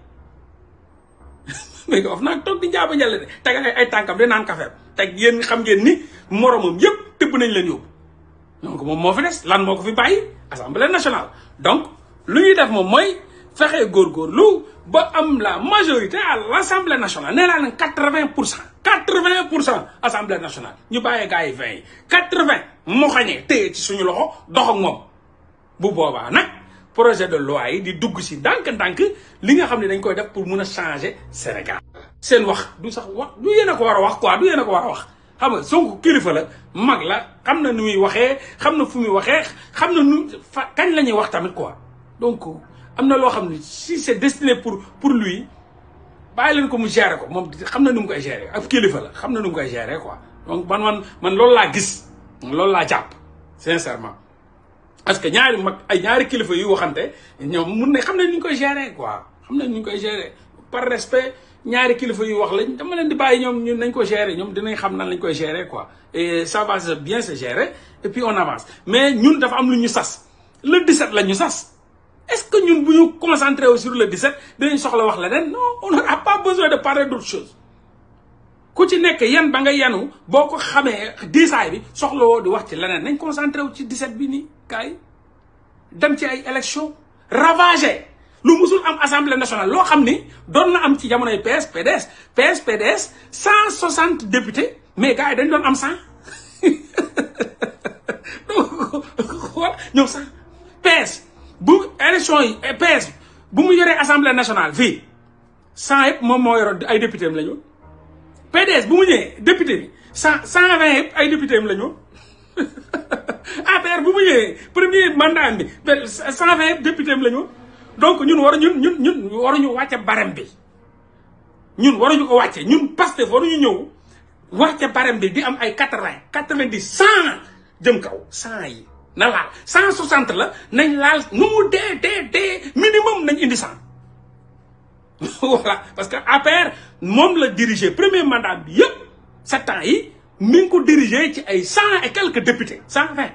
mais OFNAC toog di jaaba njalle de teg ay tànkam de naan café teg yéen xam ngeen ni moromam yëpp tëbb nañ leen yóbbu donc moom moo fi des lan moo ko fi bàyyi assemblée nationale donc lu ñuy def moom mooy fexe góorgóorlu ba am la majorité à l' assemblée nationale nee naa leen 80% assemblée nationale ñu bàyyee gars yi 20 yi 80 moo xañee téye ci suñu loxo dox ak moom bu boobaa nag projet de loi yi di dugg si ndànk-ndànk li nga xam ne dañ koy def pour mun a changer Sénégal. seen wax du sax wax du yéen a ko war a wax quoi du yéen a ko war a wax xam nga Sonko kilifa la mag la xam na nu muy waxee xam na fu muy waxee xam na nu kañ la ñuy wax tamit quoi donc am na loo xam ne si c'est destiné pour lui bàyyi leen ko mu gérer ko moom xam na nu mu koy gérer ak kilifa la xam na nu mu koy gérer quoi donc man loolu laa gis loolu laa jàpp sincèrement. parce que ñaari kilifa yu waxante ñoom mun ne xam nañ ni ñu koy gérer quoi xam nañ ni ñu koy gérer par respect ñaari kilifa yu wax lañ dama leen di bàyyi ñoom ñun nañ ko gérer ñoom dinañ xam nan lañ koy gérer quoi et ça va bien se gérer et puis on avance mais ñun dafa am lu ñu sas le 17 la ñu sas est-ce que ñun bu ñu concentré wu sur le 17 dinañ soxla wax leneen non on n'a pas besoin de parler d'autre chose ku ci nekk yan ba nga yanu boo ko xamee diisaay bi soxla woo di wax ci leneen nañ concentré wu ci 17 bi nii kaay dem ci ay élection ravagé lu musul am assemblée nationale loo xam ni doon na am ci jamonoy PS PDS 160 députés mais gars yi dañ doon am 100 ñoom sax PS bu élection yi PS bu mu yoree assemblée nationale fii 100 yëpp moom moo yoroon ay député am la ñu PDS bu mu ñëwee député bi 120 yëpp ay député am la ñu APR bu mu ñëwee premier mandat bi 120 yëpp député am la ñu donc ñun waruñu wàcce barème bi ñun waruñu ko wàcce ñun Pastef waruñu ñëw wàcce barème bi di am ay 80 90 100 jëm kaw 100 yi na laal 160 la nañ laal nu mu dee minimum nañ indi 100 voilà parce que APR moom la diriger premier mandat bi yëpp 7 ans yi mi ngi ko diriger ci ay 100 et quelques députés 120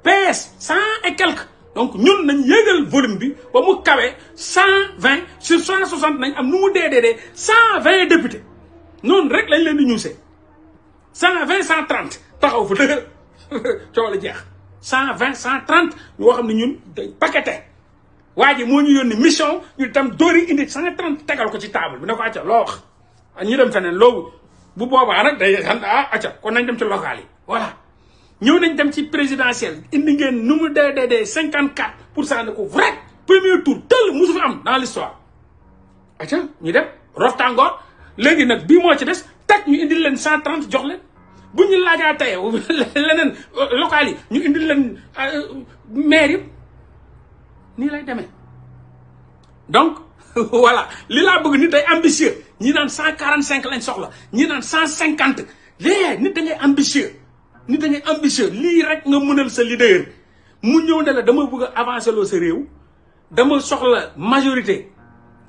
PS 100 et quelques donc ñun nañ yéegal volume bi ba mu kawe 120 sur 160 nañ am nu mu dee 120 députés noonu rek lañ leen di ñuusee 120 130 taxaw fa dëgër coow la jeex 120 130 ñoo xam ne ñun day paqueté waa ji moo ñu yónni mission ñu tam dóori indi 130 tegal ko ci table bi ne ko acca loo wax ñu dem feneen loolu bu boobaa nag day xam acca kon nañ dem ci local yi voilà ñëw nañ dem ci présidentielle indi ngeen nu mu dee 54% ne ko vrai premier tour tëll musu fi am dans l'histoire acca ñu dem rof tàngoor léegi nag bii moo ci des teg ñu indil leen 130 jox leen bu ñu laajaa tey leneen local yi ñu indil leen maire yëpp nii lay demee donc voilà li laa bëgg nit day ambitieux ñi naan 145 lañ soxla ñi naan 150 nit da ngay ambitieux nit da ngay ambitieux lii rek nga mënal sa leader mu ñëw ne la dama bëgg a avancer loo sa réew dama soxla majorité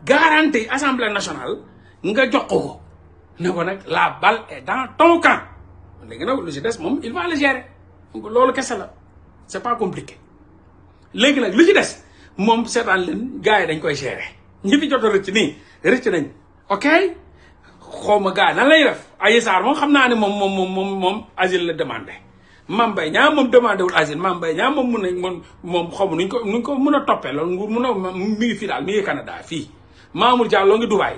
garantie assemblée nationale nga jox ko ne ko nag la balle est dans ton camp léegi nag lu ci des moom il va le gérer donc loolu kese la c'est pas compliqué léegi nag lu ci des moom seetaan leen gars yi dañ koy gérer ñi fi jot a rëcc nii rëcc nañ ok xaw ma gars yi nan lay def Adji Sarr moom xam naa ne moom asile la demandé Mame Mbaye Niang moom demandé wul asile Mame Mbaye Niang moom mun nañ moom xaw ma nuñ ko mun a toppee loolu nguur mun a mi ngi fii daal mi ngi Canada fii Mamour Diallo ngi Dubaï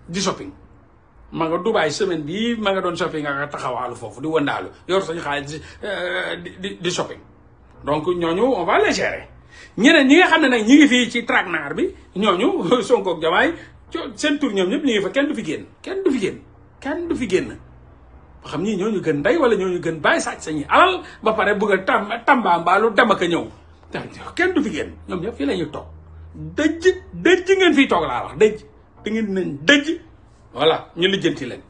di shopping ma nga Dubaï semaine bii ma nga doon shopping nga taxawaalu foofu di wëndaalu yor sañu xaalis di shopping donc ñooñu on va les gérer ñeneen ñi nga xam ne nag ñi ngi fii ci traquenard bi ñooñu Sonko ak Diomaye seen tur ñoom ñëpp ñu ngi fa kenn du fi génn kenn du fi génn ba xam ñii ñooñu gën ndey wala ñooñu gën bàyyi sàcc sañuy alal ba pare bëgg a tambambaalu dem ak a ñëw kenn du fi génn ñoom ñëpp fii la ñuy toog dëjj ngeen fii toog laa wax dëjj da ngeen nañ dëjj voilà ñu lijjanti leen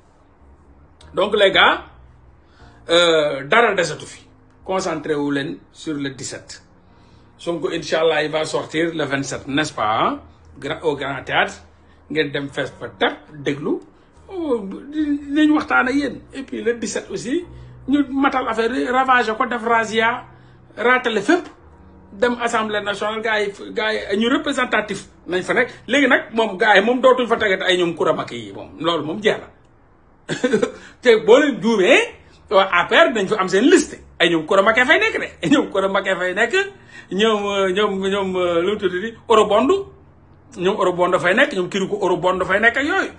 donc les gars dara desatu fi concentré wu leen sur le 17 Sonko incha allah il va sortir le 27 n'est-ce pas au Grand Théâtre ngeen dem fees fa tap déglu dinañ waxtaan ak yéen et puis le 17 aussi ñu matal affaire yi ravagé ko def razzia raatale fépp dem assemblée nationale gars yi ñu représentatif nañ fa nekk léegi nag moom gars yi moom dootuñ fa tegati ay ñoom kuramaki yi moom loolu moom jeex na te boo leen juumee waa APR dañ fa am seen liste ay ñoom kuramaki fay nekk de ay ñoom kuramaki fay nekk ñoom lu mu tudd di eurobond ñoom eurobond dafay nekk ñoom kiriku eurobond dafay nekk ak yooyu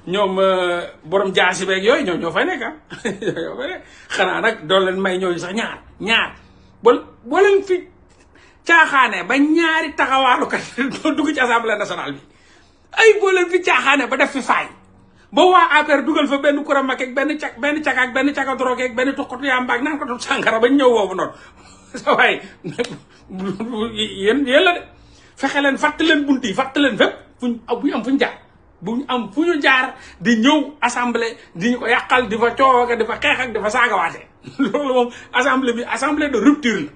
ñoom borom jaasi beeg yooyu ñoo fay nekk ah ñoo fay nekk xanaa nag doon leen may ñooñu sax ñaar boo leen fi caaxaane ba ñaari taxawaalukat dugg ci assemblée nationale bi ay boo leen fi caaxaane ba def fi faay ba waa APR dugal fa benn kuramake ak benn cakaak benn caka drogue ak benn tuqatu yaa mbaag naan ko tu sàngara bañ ñëw woowu noonu sa waay yéen la de fexe leen fàtt leen bunt yi fàtt leen fépp buñ am fu ñu jaar di ñëw assemblée di ñu ko yàqal di fa coow di fa xeex ak di fa saagawaatee loolu moom assemblée de rupture la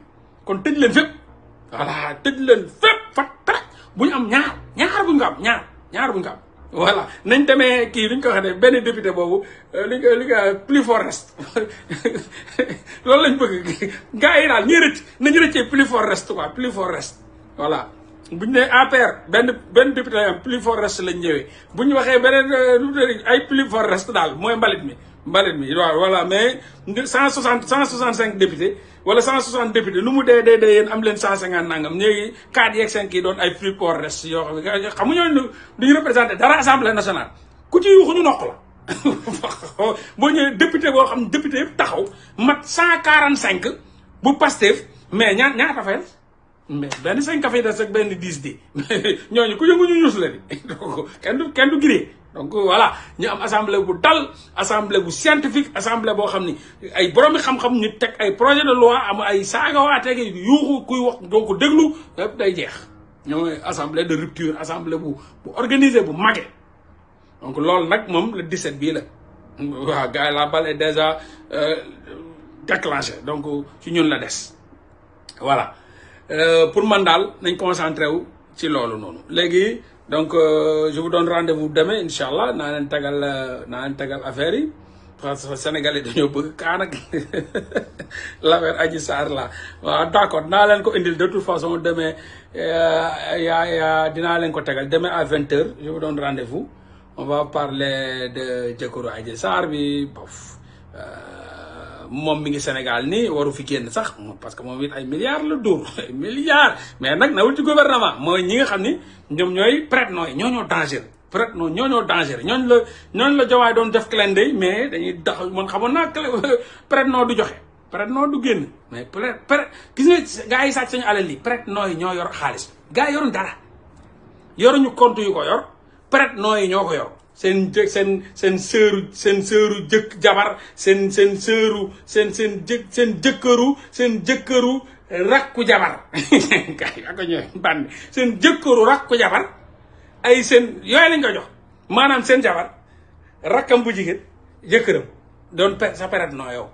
kon tëj leen fépp voilà tëj leen fépp fàtt bu ñu am ñaar bu ñu ko am ñaar bu ñu ko am voilà nañ demee kii luñ ko waxee benn député boobu li ko plus fort reste loolu lañ bëgg gars yi daal ñuy rëcc nañu rëccee plus fort reste quoi plus fort reste voilà bu ñu nee APR benn député am plus fort reste lañ ñëwee bu ñu waxee beneen ay plus fort reste daal mooy mbalit mi waaw voilà mais 165 députés wala 160 députés lu mu dee yéen am leen 150 nangam léegi 4 yeeg 5 yi doon ay plus fort reste yoo xam ne xamuñu duñu représenté dara assemblée nationale ku ci yuuxu ñu noq la boo ñëwee député boo xam ne député yëpp taxaw mat 145 bu Pastef mais ñaata fay mais benn 5 ka fay des ak benn 10 di ñooñu ku yëngu ñu ñuus la di donc kenn du giree donc voilà ñu am assemblée bu dal assemblée bu scientifique assemblée boo xam ni ay boroomi xam-xam ñu teg ay projet de loi am ay saagawaatee yuuxu kuy wax doo ko déglu yëpp day jeex ñooy assemblée de rupture assemblée bu organisée bu mage donc loolu nag moom le 17 bii la waaw gars yi la balle est déjà déclenchée donc ci ñun la des voilà pour man daal nañ concentré wu ci loolu noonu léegi donc je vous donne rendez-vous demain incha allah naa leen tegal affaire yi parce que Sénégalais dañoo bëgg kaa nag l'affaire Adji Sarr la waaw d'accord naa leen ko indil de toute façon demain dinaa leen ko tegal demain à 20h je vous donne rendez-vous on va parler de jëkkëru Adji Sarr bi bof moom mi ngi Sénégal nii waru fi génn sax parce que moom it ay milliards la dóor ay milliards mais nag nawul ci gouvernement mooy ñi nga xam ni ñoom ñooy prête-nom yi ñoo dangereux prête-nom ñoo dangereux ñooñu la Diomaye doon def clin d'œil mais dañuy tax man xamoon naa prête-nom du joxe prête-nom du génn mais gis nga gars yi sàcc sañu alal yi prête-nom yi ñoo yor xaalis gars yi yoruñ dara yoruñu compte yu ko yor prête-nom yi ñoo ko yor seen sëru jëkk jabar seen jëkkëru rakku jabar gars yi ako ñooy bànn seen jëkkëru rakku jabar ay seen yooyu lañ ko jox maanaam seen jabar rakkam bu jigéen jëkkëram doon sa prête-nom yow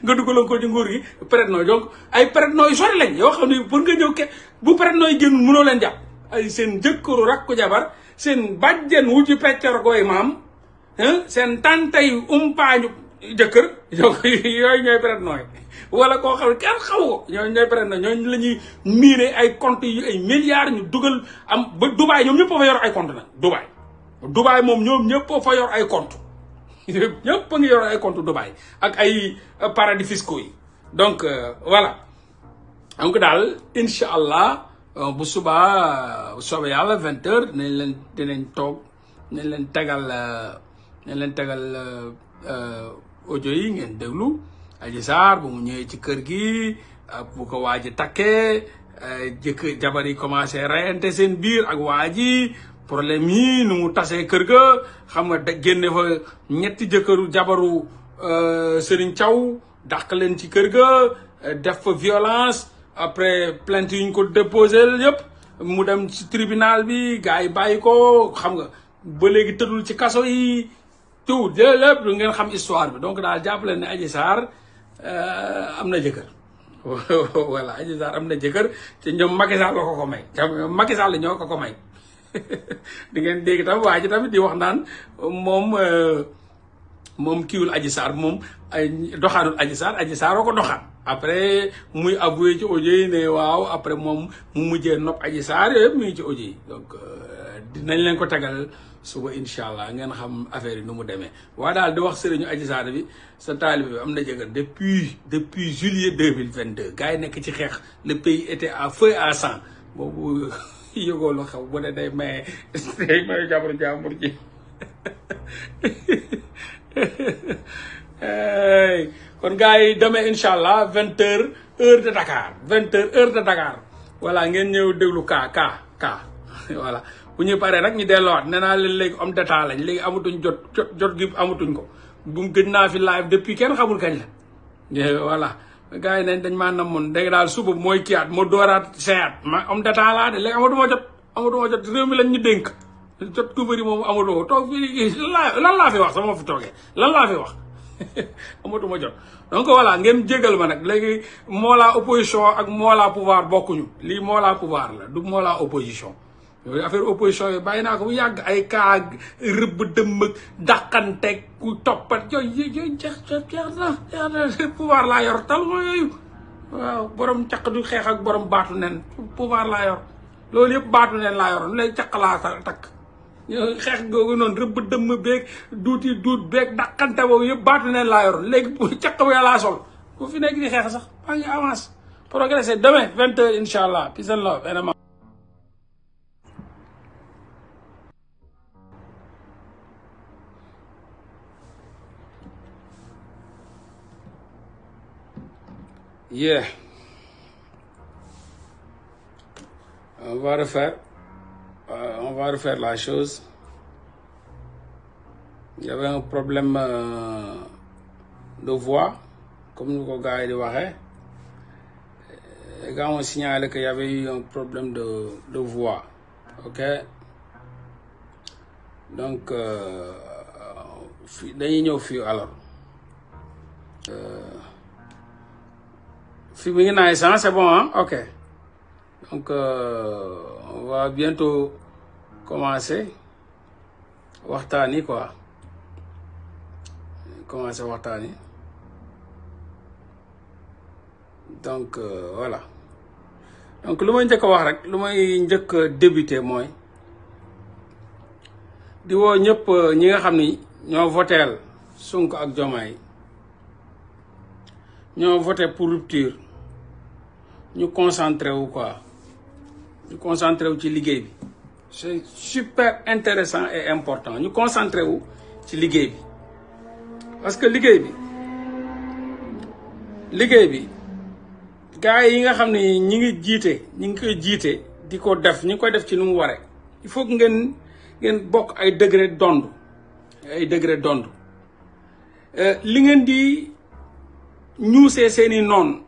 nga dugaloon ko ci nguur gi prête-nom donc ay prête-nom yu sori lañ yoo xam ne pour nga ñëw bu prête-nom yi génn mënoo leen jàpp ay seen jëkkëru rakku jabar seen bàjjen wu ci peccor gooy maam seen tantay umpaañu jëkkër yooyu ñooy prête nooy wala koo xam ne kenn xaw ko ñooy prête nooy ñooñu la ñuy miine ay compte yu ay milliards ñu dugal am ba Dubaï ñoom ñëpp fa yor ay compte nag Dubaï moom ñoom ñëpp fa yor ay compte ñëpp a ngi yor ay compte Dubaï ak ay paradis fiscaux yi donc voilà donc daal incha allah bu subaa bu soobee yàlla 20h dinañ toog dinañ leen tegal audio yi ngeen déglu Adji Sarr bu mu ñëwee ci kër gi bu ko waa ji takkee jabar yi commencé reyante seen biir ak waa ji problème yi nu mu tasee kër ga xam nga génne fa ñetti jëkkëru jabaru Serigne Thiaw dàq leen ci kër ga def fa violence après plainte yi ñu ko déposé yëpp mu dem ci tribunal bi gars yi bàyyi ko xam nga ba léegi tëddul ci kaso yi tout lépp lu ngeen xam histoire bi donc daal jàpp leen ne Adji Sarr am na jëkkër voilà Adji Sarr am na jëkkër te ñoom Macky Sall la ko may Macky Sall ñoo ko may di ngeen dégg tam waa ji tamit di wax naan moom kiiwul Adji Sarr moom ay doxaanul Adji Sarr oo ko doxaan après muy avoué ci audio yi ne waaw après moom mu mujjee nopp Adji Sarr yëpp mu ngi ci audio yi donc dinañ leen ko tegal suba incha allah ngeen xam affaire yi nu mu demee waa daal di wax sëriñu Adji Sarr bi sa taalibe bi am na jëkkër depuis juillet 2022 gars yi nekk ci xeex le pays était à feu et à sang boobu yëgoo lu xew bu ne day maye jabaru jàmbur ji kon gars yi demee incha allah 20h heure de Dakar 20h heure de Dakar voilà ngeen ñëw déglu kaa voilà bu ñu paree nag ñu delloowaat nee naa leen léegi homme d'état lañ léegi amatuñ jot gi amatuñ ko bu gëj naa fi live depuis kenn xamul kañ la voilà gars yi nañ dañ maa namoon dégg daal suba mooy kiyaat moo dooraat seyaat ma homme d'état laa de léegi amatuma jot réew mi lañ ñu dénk jot ku bëri moom amatuma toog fii lan laa fi wax sama fi toogee lan laa fi wax amatuma jot donc voilà ngeen jégal ma nag léegi moo la opposition ak moo la pouvoir bokkuñu lii moo la pouvoir la du moo la opposition yooyu affaire opposition yi bàyyi naa ko bu yàgg ay kaa rëbb dëmm ak dàqanteeg ku toppat yooyu jeex na pouvoir laa yor tal moo yooyu waaw borom caq du xeex ak borom baatu nen pouvoir laa yor loolu yëpp baatu nen laa yor lay caq laa takk xeex googu noonu rëbb dëmm beeg duuti duut beeg dàqante boobu yëpp baatu neen laa yor léegi caq bu laa sol ku fi nekk di xeex sax maa ngi avance progressé demain 20h incha allah peace and love vraiment. Yeah, on va refaire la chose. Il y avait un problème de voix, comme nous avons dit. Les gars ont signalé qu'il y avait eu un problème de voix. Ok? Donc, dañuy ñëw fii alors. Fii mi ngi naay c'est bon, hein? Ok. Donc, on va bientôt commencer waxtaan yi quoi. Commencer waxtaan yi. Donc, voilà. Donc, lu may njëkk a wax rek, lu may njëkk a débuter mooy di woo ñëpp ñi nga xam ni ñoo voteel Sonko ak Diomaye ñoo voté pour rupture ñu concentré wu quoi ñu concentré wu ci liggéey bi c'est super intéressant et important ñu concentré wu ci liggéey bi parce que liggéey bi gars yi nga xam ne ñi ngi koy jiite di ko def ñi ngi koy def ci nu mu waree il faut que ngeen bokk ay degré d'onde li ngeen di ñuusee seeni noon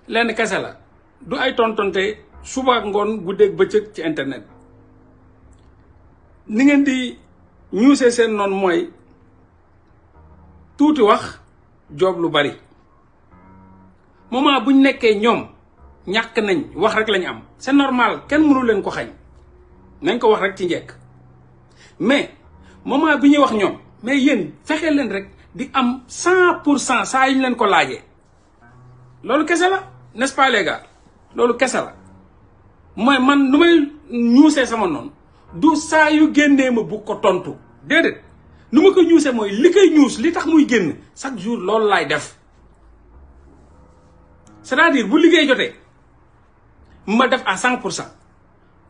lenn kese la du ay tontonte suba ak ngoon guddeeg bëccëg ci internet ni ngeen di ñuusee seen noon mooy tuuti wax joob lu bari moment buñ nekkee ñoom ñàkk nañ wax rek lañu am c'est normal kenn mënu leen ko xañ nañ ko wax rek ci njekk mais moment bi ñuy wax ñoom mais yéen fexe leen rek di am 100% saa yu ñu leen ko laajee loolu kese la n'est-ce pas les gars loolu kese la mooy man nu may ñuusee sama noonu du saa yu génnee ma bu ko tontu déedéet nu ma ko ñuusee mooy li koy ñuus li tax muy génn chaque jour loolu laay def c'est-à-dire bu liggéey jotee ma def à 100%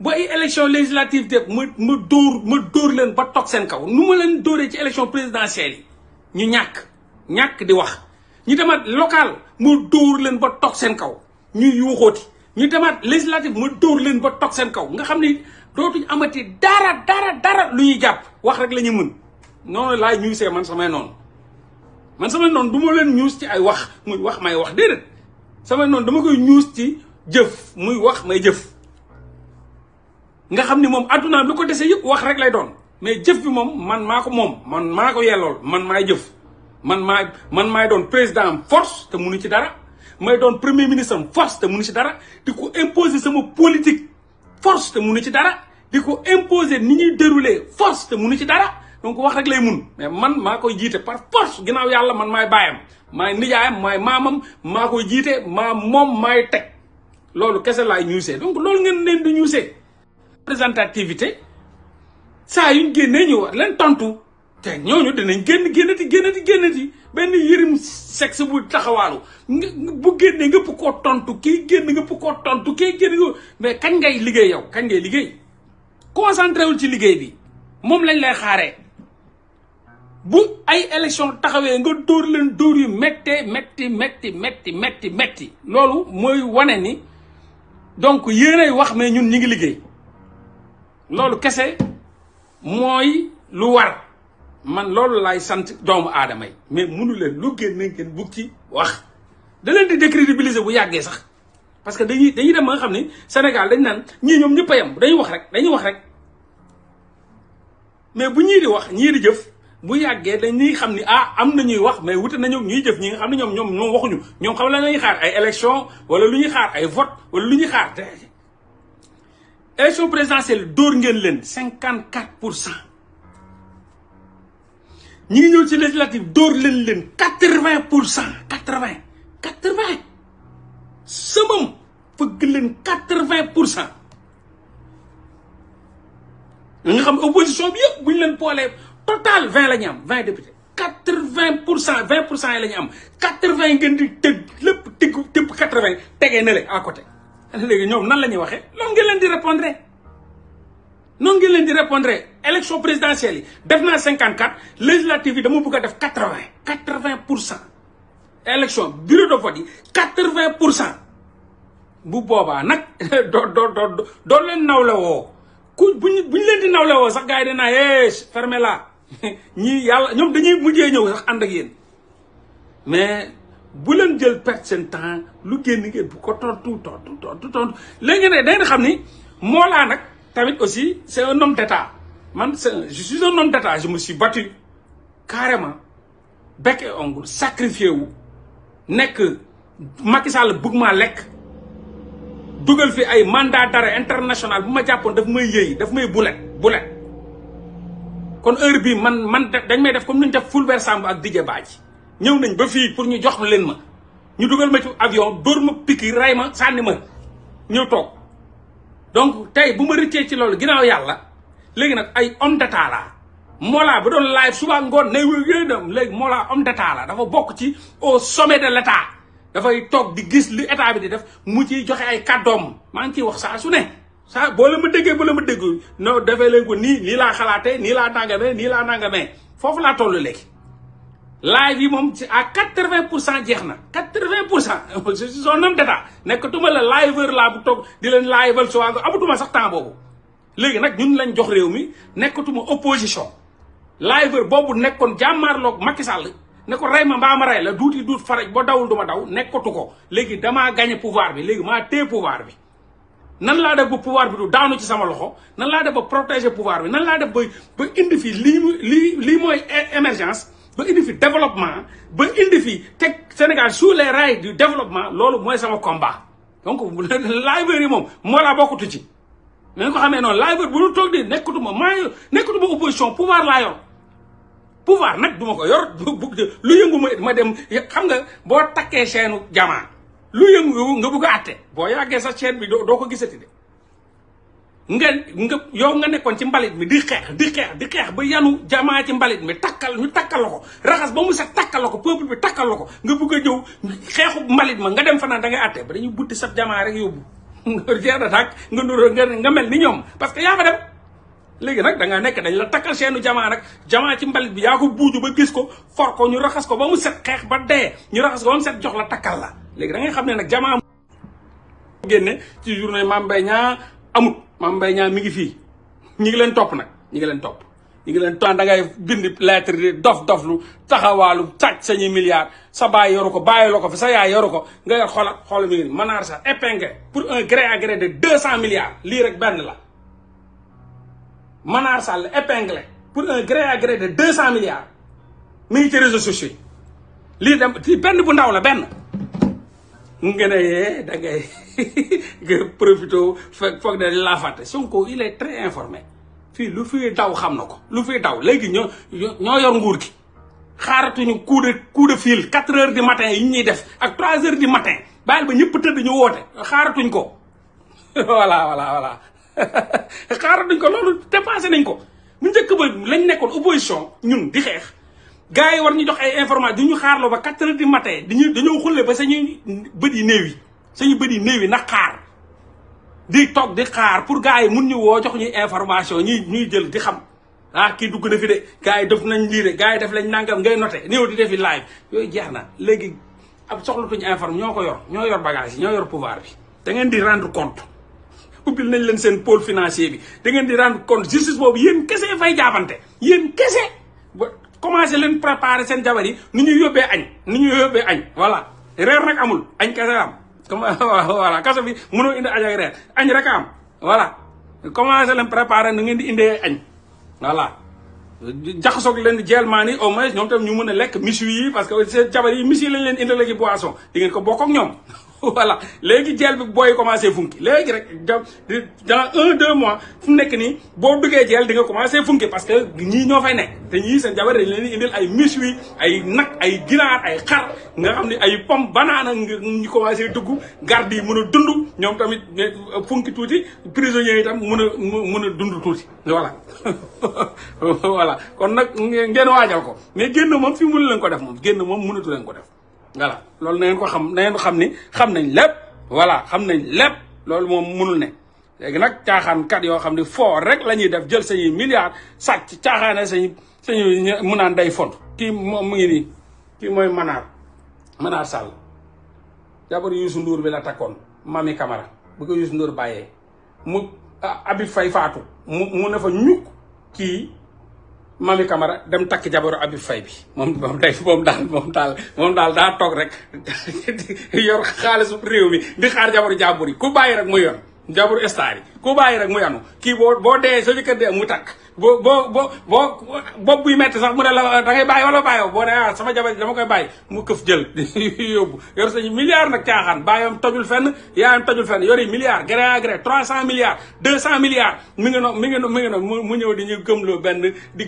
ba ay élection législative te ma dóor leen ba toog seen kaw nu ma leen dóoree ci élection présidentielle yi ñu ñàkk di wax ñu demaat local ma dóor leen ba toog seen kaw ñu yuuxooti ñu demaat législative ma dóor leen ba toog seen kaw nga xam ni dootuñ amati dara lu ñuy jàpp wax rek la ñu mën noonu laay ñuusee man samay noonu du ma leen ñuus ci ay wax muy wax may wax déedéet samay noonu dama koy ñuus ci jëf muy wax may jëf nga xam ni moom addunaam lu ko dese yëpp wax rek lay doon mais jëf bi moom man maa ko yellool man maay jëf man maay doon président am force te munu ci dara may doon premier ministre am force te munu ci dara di ko imposer sama politique force te munu ci dara di ko imposer ni ñuy dérouler force te munu ci dara donc wax rek lay mun mais man maa koy jiite par force ginnaaw yàlla man maay baayam maay nijaayam maay maamam maa koy jiite moom maay teg loolu kese laay ñuusee donc loolu ngeen leen di ñuusee représentativité saa yuñ génnee ñu war leen tontu te ñooñu dinañ génnati benn yërim sexe bu taxawaalu bu génnee ngëpp koo tontu kii génn ngëpp koo tontu kii génn mais kañ ngay liggéey yow kañ ngay liggéey concentré wul ci liggéey bi moom lañ lay xaaree bu ay élection taxawee nga dóor leen dóor yu metti loolu mooy wane ni donc yéenay wax mais ñun ñi ngi liggéey loolu kese mooy lu war man loolu laay sant doomu aadama yi mais munu leen lu génn ngeen bugg ci wax da leen di décrédibiliser bu yàggee sax parce que dañuy dem ba nga xam ne Sénégal dañ naan ñii ñoom ñëpp a yem dañuy wax rek mais bu ñii di wax ñii di jëf bu yàggee dañuy xam ni am na ñuy wax mais wute nañu ñuy jëf ñi nga xam ne ñoom waxuñu ñoom xam la ñuy xaar ay élection wala lu ñuy xaar ay vote wala lu ñuy xaar élection présidentielle dóor ngeen leen 54%. ñi ngi ñëw ci législative dóor leen 80%. 80 sëmam fëgg leen 80%. nga xam opposition bi yëpp bu ñu leen poolee total 20 la ñu am 20 députés 80%. 20% yi la ñu am 80 ngeen di tëgg lépp tëpp 80 tegee na le à côté. léegi ñoom nan la ñuy waxee noonu ngeen leen di répondre élection présidentielle yi def naa 54 législative yi dama bëgg a def 80%. élection bureau de vote yi 80%. bu boobaa nag doo leen nawle woo buñ leen di nawle woo sax gars yi dinaa fermé la ñii yàlla ñoom dañuy mujjee ñëw sax ànd ak yéen mais bu leen jël perte seen temps lu génn ngeen bu ko tontu léegi ne da ngeen xam ni Mollah nag tamit aussi c'est un homme d'état man je suis un homme d'état je me suis battu carrément bec et ongle sacrifié wu nekk Macky Sall bëgg maa lekk dugal fi ay mandat d'arrêt international bu ma jàppoon daf may yëy daf may bulet kon heure bii man dañ may def comme nuñ def Fulbert Sambou ak Didier Badji ñëw nañ ba fii pour ñu jox leen ma ñu dugal ma ci avion dóor ma pikki ray ma sànni ma ñëw toog donc tey bu ma rëccee ci loolu ginnaaw yàlla léegi nag ay homme d'état la Mollah ba doon live suba ngoon nay wéynam léegi Mollah homme d'état la dafa bokk ci au sommet de l'état dafay toog di gis li état bi di def mu ciy joxe ay kàddoom maa ngi ciy wax saa su ne saa boo la ma déggee boo la ma déggee non defee leen ko nii laa xalaatee nii laa nangamee foofu laa toll léegi live yi moom ci à 80% jeex na 80% je suis un homme d'état nekkatuma la liveur laa bu toog di leen liveal su waago amatuma sax temps boobu léegi nag ñun lañ jox réew mi nekkatuma opposition liveur boobu nekkoon jàmmaarloog Macky Sall ne ko rey ma mbaa ma rey la duuti duut faraj boo dawul du ma daw nekkatu ko léegi damaa gagné pouvoir bi léegi maa téye pouvoir bi nan laa def ba pouvoir bi du daanu ci sama loxo nan laa def ba protéger pouvoir bi nan laa def ba indi fi lii mooy émergence ba indi fi développement ba indi fi teg Sénégal sur les rails du développement loolu mooy sama combat donc liveur yi moom moo laa bokkatu ci nañ ko xamee noonu liveur bu ñu toog di nekkatuma opposition pouvoir laa yor pouvoir nag du ma ko yor lu yëngu ma dem xam nga boo takkee chaîne jamaa lu yëngu nga bugg a àtte boo yàggee sa chaîne bi doo ko gisati de nga yow nga nekkoon ci mbalit mi di xeex ba yanu jamaa ci mbalit mi ñu takkal la ko raxas ba mu set takkal la ko peuple bi takkal la ko nga bugg a ñëw xeexu mbalit ma nga dem fa naan da ngay àtte ba dañuy butti sa jamaa rek yóbbu jeex na nag nga nuroo nga mel ni ñoom parce que yaa fa dem léegi nag da nga nekk dañ la takkal seenu jamaa nag jamaa ci mbalit bi yaa ko buuju ba gis ko for ko ñu raxas ko ba mu set xeex ba dee ñu raxas ko ba mu set jox la takkal la léegi da ngay xam ne nag jamaa génne ci journée Mame Mbaye Niang amut Mame Mbaye Niang mi ngi fii ñi ngi leen topp nag ñi ngi leen topp da ngay bind lettre di dof lu taxawaalu sàcc sañuy milliards sa baay yoru ko bàyyi la ko fi sa yaay yoru ko nga yor xoola mi ngi nii Manar Sarr épinglé pour un gré à gré de 200 milliards lii rek benn la Manar Sall épinglé pour un gré à gré de 200 milliards mi ngi ci réseaux sociaux yi lii dem ci benn bu ndaw la benn nga ne yee da ngay profité foog ne laa fàtte Sonko il est très informé fii lu fi daw xam na ko lu fi daw léegi ñoo yor nguur gi xaaratuñu coup de fil 4 heures du matin yi ñuy def ak 3 heures du matin bàyyil ba ñëpp tëdd ñu woote xaaratuñ ko voilà xaaratuñ ko loolu dépassé nañ ko bu njëkk ba lañ nekkoon opposition ñun di xeex gars yi war ñu jox ay information di ñu xaarloo ba 4 heures du matin dañoo xulle ba sañuy bët yi néew yi na xaar di toog di xaar pour gars yi mun ñu woo jox ñuy information ñuy jël di xam kii dugg na fi de gars yi def nañ lii de gars yi def lañ nangam ngay noté néew di defi live yooyu jeex na léegi ab soxlatuñu information ñoo yor bagage yi ñoo yor pouvoir bi da ngeen di rendre compte ubbil nañ leen seen pôle financier bi da ngeen di rendre compte justice boobu yéen kese fay jaabante yéen kese ba commencé leen préparer seen jabar yi ni ñuy yóbbee añ voilà reer nag amul añ kese am comme voilà kaso bi mënoo indi añ ak reer añ rek am voilà commencé leen préparer nu ngeen di indee añ voilà jaxasoog leen di jelmaan yi au moins ñoom tam ñu mën a lekk misu yi parce que seen jabar yi mis yi lañ leen indil léegi boisson di ngeen ko bokk ak ñoom voilà léegi jeel bi booy commencé funki léegi rek dans 1-2 mois fu mu nekk nii boo duggee jeel di nga commencé funki parce que ñii ñoo fay nekk te ñii seen jabar dañ leen di indil ay méchoui ay nag ay ginaar ay xar nga xam ne ay pomme banana ñu commencé dugg garde yi mën a dund ñoom tamit funki tuuti prisonniers yi tam mën a dund tuuti voilà voilà kon nag ngeen waajal ko mais génn moom fi mënu leen ko def moom génn moom mënatu leen ko def voilà loolu na ngeen ko xam na ngeen ko xam ni xam nañ lépp voilà xam nañ lépp loolu moom mënul ne léegi nag caaxaankat yoo xam ne foo rek la ñuy def jël sañuy milliards sàcc caaxaane sañu mu naan day font kii moom mu ngi nii kii mooy Manar Sall jabar Youssou Ndour bi la takkoon Mami Camara bu ko Youssou Ndour bàyyee mu Habib Faye faatu mu ne fa ñukk kii Mami Camara dem takk jabaru Habib Faye bi moom daal daa toog rek yor xaalisu réew mi di xaar jabaru jàmbur yi ku bàyyi rek mu yor jabaru star yi ku bàyyi rek mu yanu kii boo dee sa jëkkër dee mu takk boo bopp buy metti sax mu ne la da ngay bàyyi wala bàyyoo boo ne sama jabar dama koy bàyyi mu këf jël yóbbu yor sañu milliards nag caaxaan bàyyam tojul fenn yaayam tojul fenn yori milliards gré à gré 300 milliards 200 milliards mi ngi no mu ñëw di ñu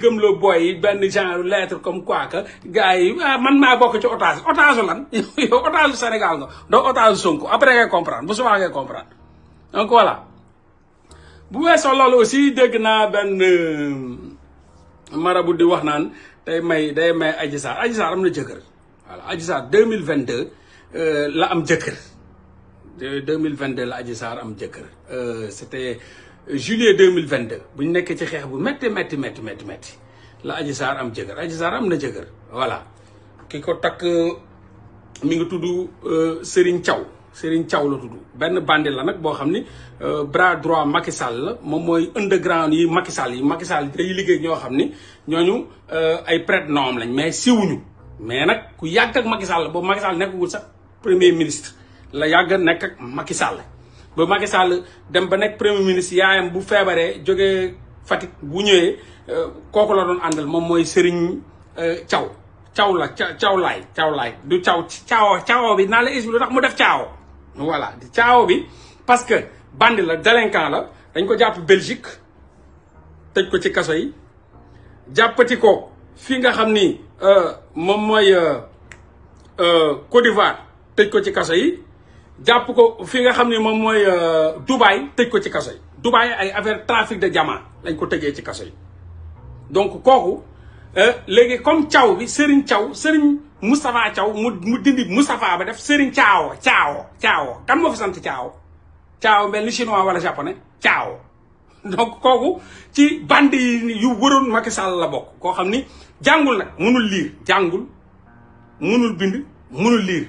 gëmloo boy yi benn genre lettre comme quoi que gars yi man maa bokk ci otage lan yow otage Sénégal nga doo otage Sonko après ngay comprendre bu subaa ngay comprendre donc voilà bu weesoo loolu aussi dégg naa benn marabu di wax naan day may Adji Sarr am na jëkkër voilà Adji Sarr 2022 la am jëkkër 2022 la Adji Sarr am jëkkër c'était juillet 2022 bu ñu nekkee ci xeex bu métti la Adji Sarr am jëkkër Adji Sarr am na jëkkër voilà ki ko takk mi ngi tudd Serigne Thiaw la tudd benn bandi la nag boo xam ni bras droit Macky Sall la moom mooy underground yi Macky Sall day liggéey ñoo xam ni ñooñu ay prête-nom lañ mais siwuñu mais nag ku yàgg ak Macky Sall boobu Macky Sall nekkagul sax premier ministre la yàgg nekk ak Macky Sall ba Macky Sall dem ba nekk premier ministre yaayam bu feebaree jógee Fatick bu ñëwee kooku la doon àndal moom mooy Serigne Thiaw laay du caawo bi naa la expliqué lu tax mu def caawo voilà di caawo bi parce que bandi la délinquant la dañ ko jàpp Belgique tëj ko ci kaso yi jàppati ko fi nga xam ni moom mooy Côte d'Ivoire tëj ko ci kaso yi jàpp ko fi nga xam ni moom mooy Dubaï tëj ko ci kaso yi Dubaï ay affaire trafic de diamant lañ ko tëjee ci kaso yi donc kooku léegi comme Thiaw bi Serigne Moustapha Thiaw mu dindi Moustapha ba def Serigne Thiaw kan moo fi sant Thiaw mel ni chinois wala japonais Thiaw donc kooku ci bande yi yu wëroon Macky Sall la bokk koo xam ni jàngul nag mënul liir jàngul mënul bind mënul liir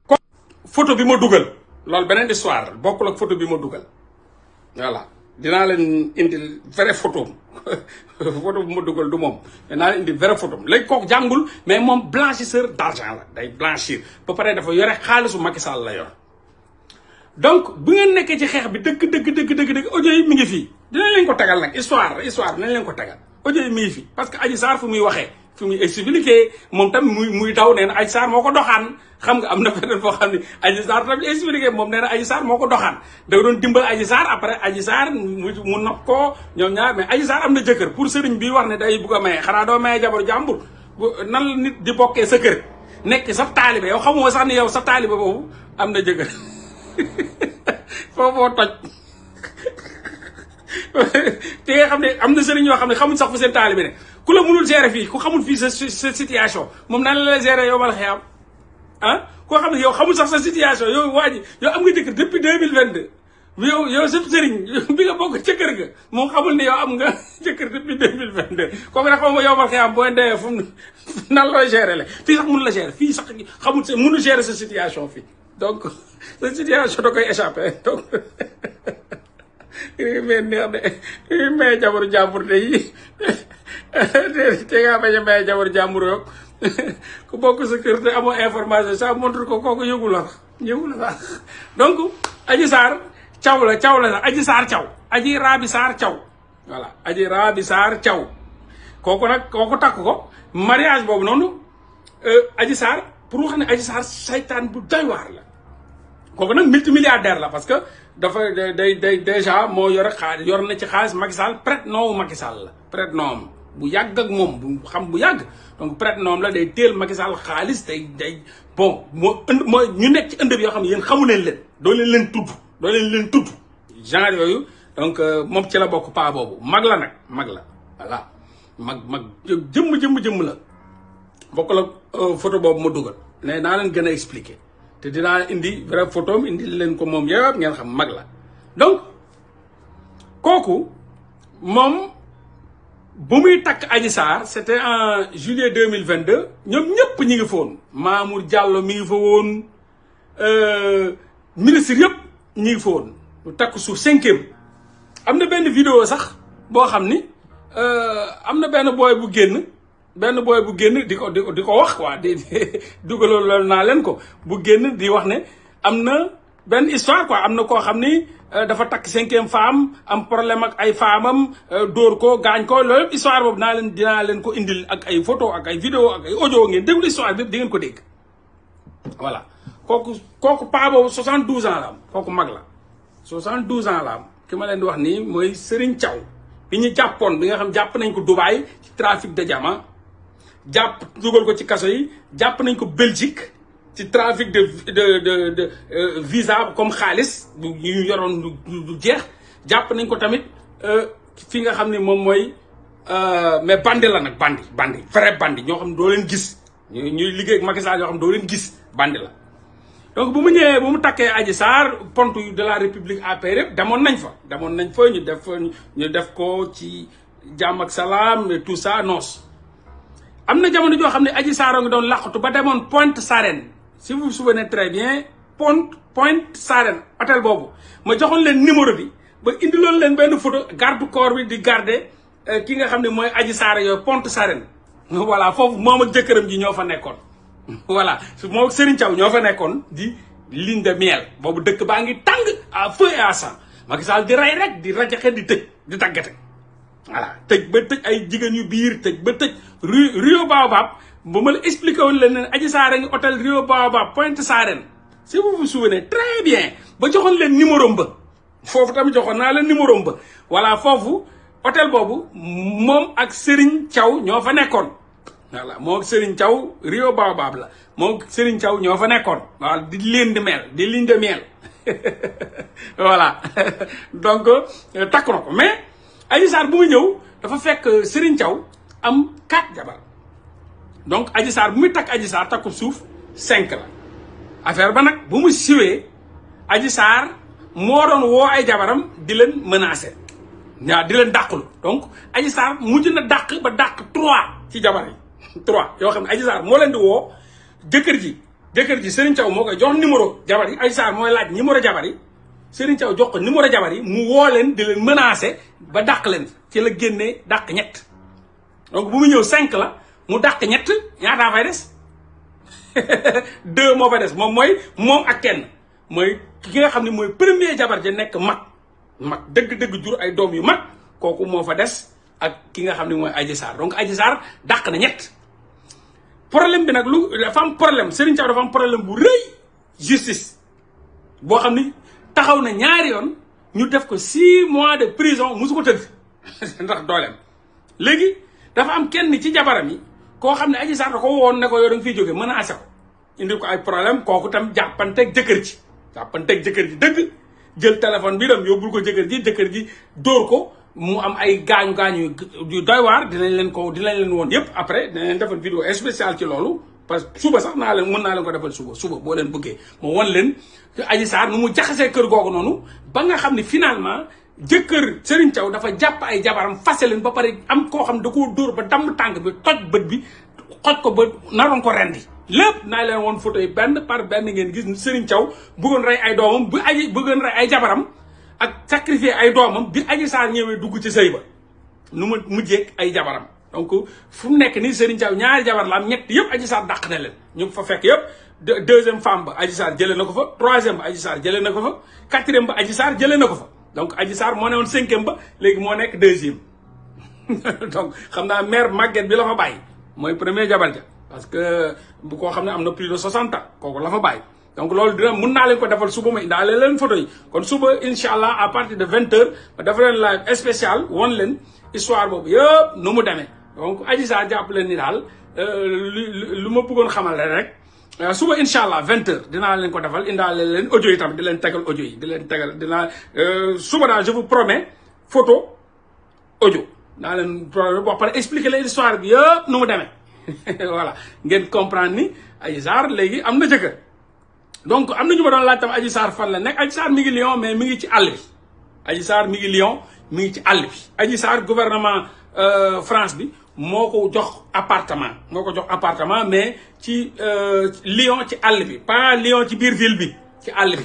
ko photo bi ma dugal loolu beneen histoire bokkul ak photo bi ma dugal voilà dinaa leen indil vraie photo photo bu ma dugal du moom mais naa leen indi vraie photo léegi kooku jàngul mais moom blanchisseur d'argent la day blanchir ba pare dafa yore xaalisu Macky Sall la yor donc bu ngeen nekkee ci xeex bi dëgg audio yi mi ngi fii dinañ leen ko tagal nag histoire dinañ leen ko tagal audio yi mi ngi fii parce que Adji Sarr fu muy waxee fu muy expliqué moom tam muy daw nee na Adji Sarr moo ko doxaan xam nga am na feneen foo xam ne Adji Sarr tamit expliqué moom nee na Adji Sarr moo ko doxaan da doon dimbal Adji Sarr après Adji Sarr mu nopp ko ñoom ñaar mais Adji Sarr am na jëkkër pour sëriñ bi wax ne day bugg a maye xanaa doo maye jabaru jàmbur nan la nit di bokkee sa kër nekk sa taalibe yow xamoo sax ni yow sa taalibe boobu am na jëkkër foofoo toj te nga xam ne am na sëriñ yoo xam ne xamuñ sax fu seen taalibe ne ku la mënul gérer fii ku xamul fii sa situation moom nan la gérer yow mal xëyam koo xam ne yow xamul sax sa situation yow waa ji yow am nga jëkkër depuis 2022 yow sa sëriñ bi nga bokk ca kër ga moom xamul ne yow am nga jëkkër depuis 2022 kooku nag xamuma yow mal xëyam boo ndewee fu mu nan la gérer la fii sax mënu la gérer fii sax xamul sa mënu gérer sa situation fii donc sa situation da koy échappé donc mais neex de may jabaru jàmbur de yi te ngaa bañ a may jabaru jàmbur yoog ku bokk sa kër te amoo information ça montre ko kooku yëgu la sax donc Adji Sarr Thiaw la sax Adji Sarr Thiaw Adji Raby Sarr Thiaw voilà Adji Raby Sarr Thiaw kooku nag kooku takk ko mariage boobu noonu Adji Sarr pour wax ne Adji Sarr saytaan bu doy waar la kooku nag multimilliardaire la parce que dafa day déjà moo yore xaalis yor na ci xaalis Macky Sall prête-nom Macky Sall la prête-nom bu yàgg ak moom bu xam bu yàgg donc prête-nom la day teel Macky Sall xaalis day bon mooy ñu nekk ci ëndëb yoo xam ne yéen xamu leen doo leen tudd genre yooyu donc moom ci la bokk paa boobu mag la nag mag la voilà mag jëmm la bokk la photo boobu ma dugal ne naa leen gën a expliquer te dinaa indi vrai photo indi leen ko moom yëpp ngeen xam mag la donc kooku moom bu muy takk Adji Sarr c'était en juillet 2022 ñoom ñëpp ñi ngi fa woon Mamour Diallo mi ngi fa woon ministre yëpp ñi ngi fa woon mu takk suuf 5e am na benn vidéo sax boo xam ni am na benn booy bu génn di ko wax quoi di dugaloon naa leen ko bu génn di wax ne am na benn histoire quoi am na koo xam ni dafa takk 5e femme am problème ak ay femmes am dóor ko gaañ ko loolu yëpp histoire boobu dinaa leen ko indil ak ay photo ak ay vidéo ak ay audio ngeen déglu histoire bi di ngeen ko dégg voilà kooku paa boobu 72 ans la am kooku mag la 72 ans la am ki ma leen di wax nii mooy Serigne Thiaw bi ñu jàppoon bi nga xam jàpp nañ ko Dubaï ci trafic de diamant dugal ko ci kaso yi jàpp nañ ko Belgique ci trafic de visa comme xaalis bu ñu yoroon du jeex jàpp nañ ko tamit fi nga xam ne moom mooy mais bandi la nag bandi vrai bandi ñoo xam ne doo leen gis ñuy liggéey ak Macky Sall ñoo xam ne doo leen gis bandi la donc bu mu takkee Adji Sarr pont de la République APR yëpp demoon nañ fa ñu def ko ci jàmm ak salaam et tout ça noos am na jamono joo xam ne Adji Sarr nga doon làqatu ba demoon Pointe Sarène si vous vous souvenez très bien Pointe Sarène hôtel boobu ma joxoon leen numéro bi ba indiloon leen benn photo garde corps bi di garder ki nga xam ne mooy Adji Sarr yooyu Pointe Sarène voilà foofu moom ak jëkkëram ji ñoo fa nekkoon voilà moom ak Serigne Thiaw ñoo fa nekkoon di ligne de miel boobu dëkk baa ngi tàng à feu et à sang Macky Sall di rey rek di rajaxe di tëj di tàggate voilà tëj ba tëj ay jigéen yu biir tëj ba tëj Rio Baobab ba ma la expliqué woon leen ne Adji Sarr a ngi hôtel Rio Baobab Pointe Sarène si vous vous souvenez très bien ba joxoon leen numéro ba foofu tamit joxoon naa leen numéro ba voilà foofu hôtel boobu moom ak Serigne Thiaw ñoo fa nekkoon voilà moom Serigne Thiaw Rio Baobab la moom Serigne Thiaw ñoo fa nekkoon waaw di ligne de miel voilà donc takk na ko mais Adji Sarr bu muy ñëw dafa fekk Serigne Thiaw am 4 jabar donc Adji Sarr bu muy takk Adji Sarr takku suuf 5 la affaire ba nag bu mu siwee Adji Sarr moo doon woo ay jabaram di leen menacer waaw di leen dàqulu donc Adji Sarr mujj na dàq ba dàq 3 ci jabar yi 3 yoo xam ne Adji Sarr moo leen di woo jëkkër ji Serigne Thiaw moo koy jox numéro jabar yi Adji Sarr mooy laaj numéro jabar yi Serigne Thiaw jox ko numéro jabar yi mu woo leen di leen menacer ba dàq leen ci la génnee dàq ñett donc bu mu ñëw 5 la mu dàq ñett ñaataa fay des 2 moo fa des moom ak kenn mooy ki nga xam ne mooy premier jabar ja nekk mag dëgg-dëgg jur ay doom yu mag kooku moo fa des ak ki nga xam ne mooy Adji Sarr donc Adji Sarr dàq na ñett problème bi nag dafa am problème Serigne Thiaw dafa am problème bu rëy justice boo xam ni taxaw na ñaari yoon ñu def ko 6 mois de prison musu ko tëdd ndax dooleem léegi dafa am kenn ci jabaram yi koo xam ne Adji Sarr da ko woon ne ko yow da nga fiy jóge menacé ko indi ko ay problème kooku tam jàppanteeg jëkkër ji dëgg jël téléphone bi dem yóbbul ko jëkkër ji dóor ko mu am ay gaañu yu doy waar dinañ leen woon yëpp après dinañ leen defal vidéo spéciale ci loolu parce que suba sax mën naa leen ko defal suba boo leen bëggee moo wan leen Adji Sarr nu mu jaxasee kër googu noonu ba nga xam ne finalement jëkkër Serigne Thiaw dafa jàpp ay jabaram fase leen ba pare am koo xam da koo dóor ba damm tànk bi toj bët bi xoj ko ba naroon ko rendi lépp naa leen woon photo yi benn par benn ngeen gis Serigne Thiaw bëggoon rey ay doomam bëggoon rey ay jabaram ak sacrifier ay doomam bi Adji Sarr ñëwee dugg ci sëy ba nu mu mujjee ay jabaram donc fu mu nekk nii Serigne Thiaw ñaari jabar la am ñett yëpp Adji Sarr dàq na leen ñu fa fekk yëpp deuxième femme ba Adji Sarr jëlee na ko fa troisième ba Adji Sarr jëlee na ko fa quatrième ba Adji Sarr jëlee na ko fa donc Adji Sarr moo ne woon 5e ba léegi moo nekk 2e donc xam naa mère Maguette bi la fa bàyyi mooy premier jabar ja parce que bu koo xam ne am na plus de 60 ans kooku la fa bàyyi donc loolu mun naa leen ko defal suba ma indaale leen photo yi kon suba incha allah à partir de 20h ma def leen live spécial won leen histoire boobu yëpp nu mu demee donc Adji Sarr jàpp leen ni daal lu ma bëggoon xamal rek suba incha allah 20h dinaa leen ko defal indaale leen audio yi tamit di leen tegal audio yi suba daal je vous promets photo audio naa leen wax pare expliquer leen histoire bi yëpp nu mu demee voilà ngeen comprendre ni Adji Sarr léegi am na jëkkër donc am na ñu ma doon laaj tam Adji Sarr fan la nekk Adji Sarr mi ngi Lyon mais mi ngi ci àll bi Adji Sarr mi ngi Lyon mi ngi ci àll bi Adji Sarr gouvernement France bi moo ko jox appartement mais ci Lyon ci àll bi pas Lyon ci biir ville bi ci àll bi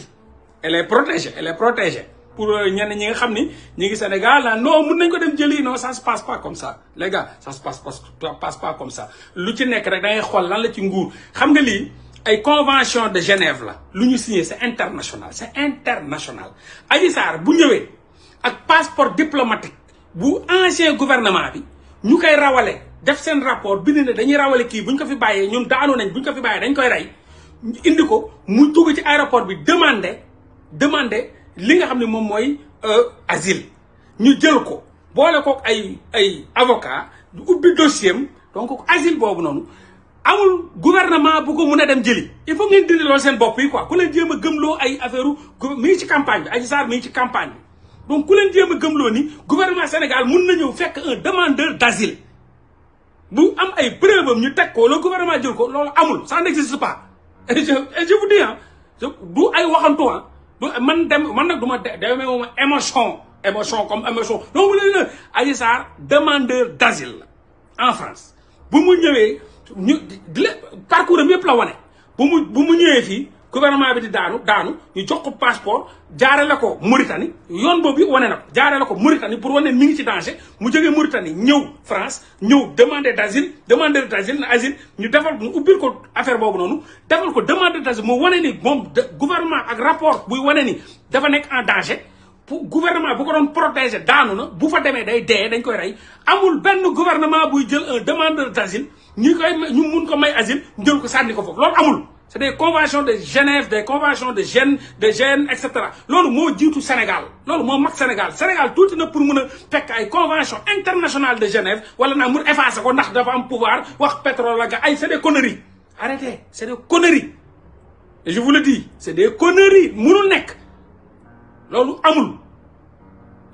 elle est protégée pour ñenn ñi nga xam ni ñi ngi Sénégal la non mun nañ ko dem jëli non ça se passe pas comme ça les gars ça se passe pas comme ça lu ci nekk rek da ngay xool lan la ci nguur xam nga lii ay convention de Genève la lu ñu signé c'est international Adji Sarr bu ñëwee ak passeport diplomatique bu ancien gouvernement bi ñu koy rawale def seen rapport bind ne dañuy rawale kii buñ ko fi bàyyee ñun daanu nañ buñ ko fi bàyyee dañ koy rey indi ko mu dugg ci aéroport bi demander li nga xam ne moom mooy asile ñu jël ko boole ko ay avocat du ubbi dossier am donc asile boobu noonu amul gouvernement bu ko mun a dem jëli il faut ngeen dindi loolu seen bopp yi quoi ku leen jéem a gëmloo ay affaire mi ngi ci campagne bi Adji Sarr mi ngi ci campagne bi donc ku leen jéem a gëmloo ni gouvernement Sénégal mun na ñëw fekk un demandeur d'asile bu am ay preuve am ñu teg ko le gouvernement jël ko loolu amul ça n'existe pas et je vous dis du ay waxantu man nag du ma demee moom émotion comme émotion donc mu ne Adji Sarr demandeur d'asile la en France bu mu ñëwee ñu parcours am yëpp la wane bu mu ñëwee fii gouvernement bi di daanu ñu jox ko passeport jaarale ko Mauritanie yoon boobu wane na ko jaarale ko Mauritanie pour wane mi ngi ci danger mu jógee Mauritanie ñëw France ñëw demandeur d'asile na asile ñu defal mu ubbil ko affaire boobu noonu defal ko demandeur d'asile mu wane ni moom gouvernement ak rapport buy wane ni dafa nekk en danger pour gouvernement bu ko doon protéger daanu na bu fa demee day dee dañ koy rey amul benn gouvernement buy jël un demandeur d'asile ñu mun ko may asile jël ko sànni ko foofu loolu amul c'est des conventions de Genève des conventions de Gênes et cetera loolu moo jiitu Sénégal loolu moo mag Sénégal tuuti na pour mun a fekk ay convention internationale de Genève wala naa mun effacer ko ndax dafa am pouvoir wax pétrole la ay c'est des conneries arrêtez c'est des conneries et je vous le dis c'est des conneries munul nekk loolu amul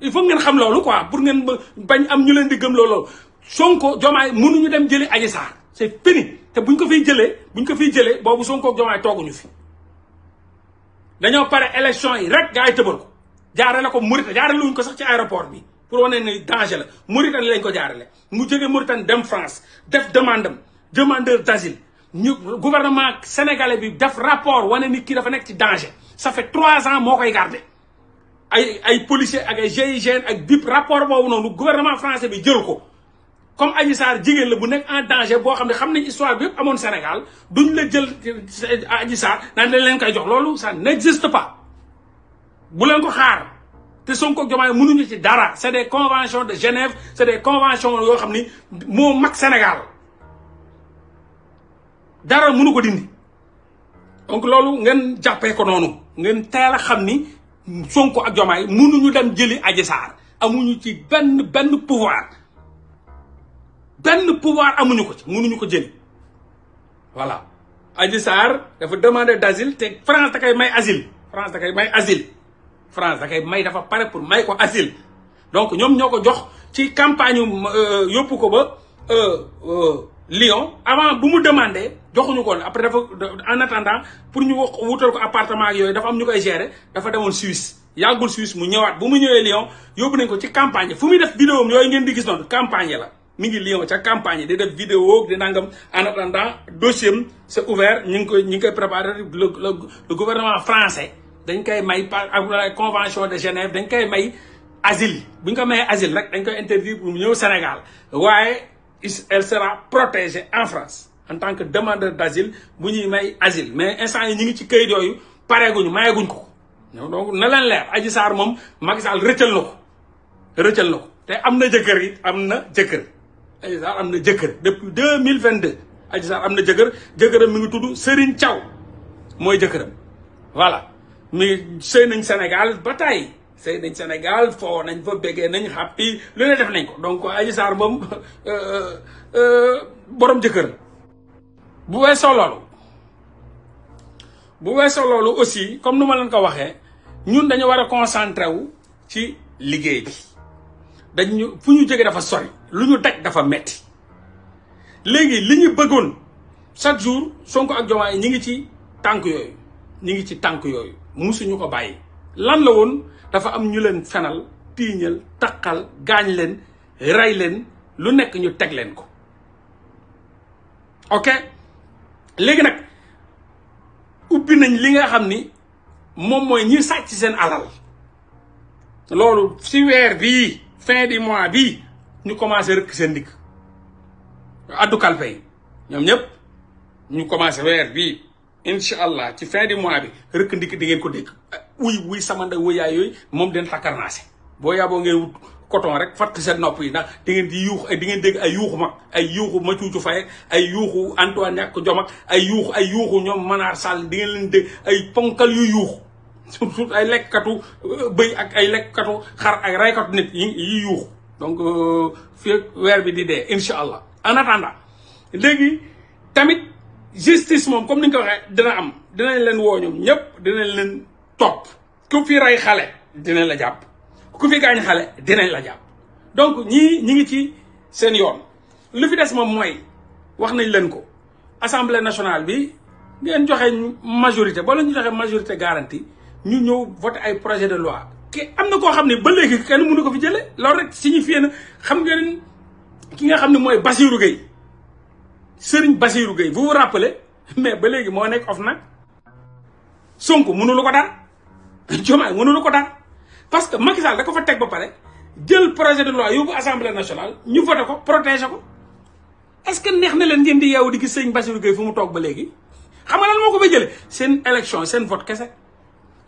il faut ngeen xam loolu quoi pour ngeen bañ am ñu leen di gëm loolu Sonko Diomaye mënuñu dem jëli Adji Sarr c'est fini te buñ ko fiy jëlee boobu Sonko Diomaye tooguñu fi dañoo pare élection yi rek gaa yi tëbal ko jaarale ko Mauritanie jaarale wuñ ko sax ci aéroport bi pour wane ne danger la Mauritanie lañ ko jaarale mu jógee Mauritanie dem France def demandeur d'asile ñu gouvernement sénégalais bi def rapport wane ni kii dafa nekk ci danger ça fait 3 ans moo koy garder ay policiers ak ay GIGN ak BIP rapport boobu noonu gouvernement français bi jël ko comme Adji Sarr jigéen la bu nekk en danger boo xam ne xam nañ histoire bi yëpp amoon Sénégal duñ la jël Adji Sarr naan dañ leen koy jox loolu ça n'existe pas bu leen ko xaar te Sonko ak Diomaye mënuñu ci dara c'est des conventions de Genève c'est des conventions yoo xam ni moo mag Sénégal dara mënu ko dindi donc loolu ngeen jàppee ko noonu ngeen teel a xam ni Sonko ak Diomaye mënuñu dem jëli Adji Sarr amuñu ci benn pouvoir amuñu ko ci mënuñu ko jëli voilà Adji Sarr dafa demander d'asile te France da koy may asile France da koy may dafa pare pour may ko asile donc ñoom ñoo ko jox ci campagne yóbbu ko ba Lyon avant bu mu demandé joxuñu ko après dafa en attendant pour ñu wutal ko appartement ak yooyu dafa am ñu koy gérer dafa demoon Suisse yàggul Suisse mu ñëwaat bu mu ñëwee Lyon yóbbu nañ ko ci campagne fu muy def vidéo am yooyu ngeen di gis noonu campagne la mi ngi Lyon ca campagne di def vidéo di nangam en attendant dossier am c'est ouvert ñu ngi koy préparer le gouvernement français dañ koy may par ak convention de Genève dañ koy may asile bu ñu ko mayee asile rek dañ koy interdire pour mu ñëw Sénégal waaye elle sera protégée en France en tant que demandeur d'asile bu ñuy may asile mais instant yi ñu ngi ci këyit yooyu pareeguñu mayeguñ ko donc na leen leer Adji Sarr moom Macky Sall rëccal na ko te am na jëkkër it am na jëkkër Adji Sarr am na jëkkër depuis 2022 Adji Sarr am na jëkkëram mi ngi tudd Serigne Thiaw mooy jëkkëram voilà mi sëy nañ Sénégal ba tey sëy nañ Sénégal foo nañ fa béggee nañ happy lu ne def nañ ko donc Adji Sarr moom borom jëkkër bu weesoo loolu aussi comme nu ma leen ko waxee ñun dañu war a concentré wu ci liggéey bi dañu fu ñu jógee dafa sori lu ñu daj dafa metti léegi li ñu bëggoon chaque jour Sonko ak Diomaye ñi ngi ci tànk yooyu musuñu ko bàyyi lan la woon dafa am ñu leen fenal tiiñal taqal gaañ leen rey leen lu nekk ñu teg leen ko ok léegi nag ubbi nañ li nga xam ni moom mooy ñi sàcc seen alal loolu si weer bii fin du mois bii ñu commencé rëkk seen ndigg addu kalpe yi ñoom ñëpp ñu commencé weer bii incha allah ci fin du mois bi rëkk ndigg di ngeen ko dégg wuy samanda wuyaay yooyu moom den takkarnaase boo yaboo ngeen wut coton rek fatt seen nopp yi ndax di ngeen di yuux di ngeen dégg ay yuuxu mag ay yuuxu Mathioutou Faye ay yuuxu Antoine Ñàkk Jom ak ay yuuxu ñoom Manar Sall di ngeen leen dégg ay ponkal yu yuuxu surtout ay lekkatu bëy ak ay lekkatu xar ak raykatu nit yi yuuxu donc fii weer bi di dee incha allah en attendant léegi tamit justice moom comme ni nga ko waxee dinañ leen woo ñoom ñëpp dinañ leen topp ku fi rey xale dinañ la jàpp ku fi gaañ xale dinañ la jàpp donc ñi ngi ci seen yoon lu fi des moom mooy wax nañ leen ko assemblée nationale bi ngeen joxe majorité bala ñu joxe majorité garantie ñu ñëw voté ay projet de loi am na koo xam ne ba léegi kenn mënu ko fi jële loolu rek signifié na xam ngeen ki nga xam ne mooy Bassirou Gueye Serigne Bassirou Gueye vous vous rappelez mais ba léegi moo nekk OFNAC Sonko mënulu ko dara Diomaye mënulu ko dara parce que Macky Sall da ko fa teg ba pare jël projet de loi yóbbu assemblée nationale ñu voté ko protégé ko est-ce que neex na leen ngeen di yeewu di gis Serigne Bassirou Gueye fu mu toog ba léegi xam nga lan moo ko fa jëlee seen élection seen vote kese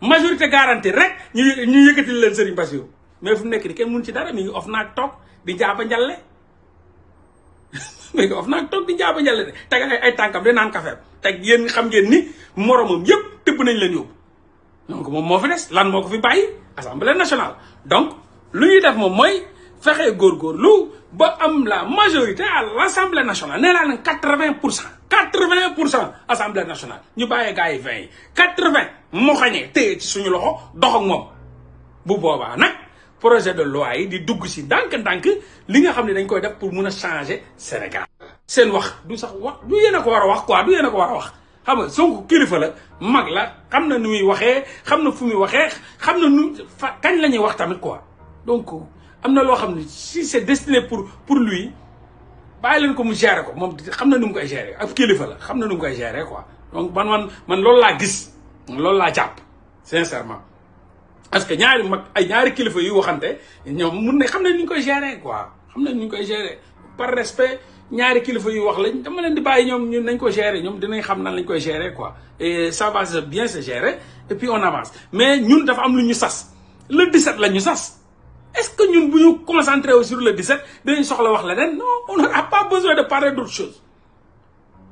majorité garantie rek ñu yëkkati leen Serigne Bassirou mais fu mu nekk ni kenn mënu ci dara mi ngi OFNAC toog di jaaba njalle mi ngi OFNAC toog di jaaba njalle de teg ay tànkam di naan café teg yéen xam ngeen ni moromam yëpp tëbb nañ leen yóbbu donc moom moo fi des lan moo ko fi bàyyi assemblée nationale. donc lu ñuy def moom mooy fexe góorgóorlu ba am la majorité à l' assemblée nationale nee naa leen 80% assemblée nationale ñu bàyyee gars yi 20 yi 80 moo xañee téye ci suñu loxo dox ak moom bu boobaa nag projet de loi yi di dugg si ndànk-ndànk li nga xam ne dañ koy def pour mun a changer Sénégal. seen wax du sax wax du yéen a ko war a wax quoi du yéen a ko war a wax xam nga Sonko kilifa la mag la xam na nu muy waxee xam na fu muy waxee xam na nu fa kañ la ñuy wax tamit quoi donc am na loo xam ne si c'est destiné pour lui bàyyi leen ko mu gérer ko moom xam na nu mu koy gérer ak kilifa la xam na nu mu koy gérer quoi donc man loolu laa gis loolu laa jàpp sincèrement. parce que ñaari kilifa yu waxante ñoom mun ne xam nañ ni ñu koy gérer quoi xam nañ ni ñu koy gérer par respect ñaari kilifa yu wax lañ dama leen di bàyyi ñoom ñun nañ ko gérer ñoom dinañ xam nan lañ koy gérer quoi et ça va bien se gérer et puis on avance mais ñun dafa am lu ñu sas le 17 la ñu sas est-ce que ñun bu ñu concentré wu sur le 17 dinañ soxla wax leneen non on n'a pas besoin de parler d'autre chose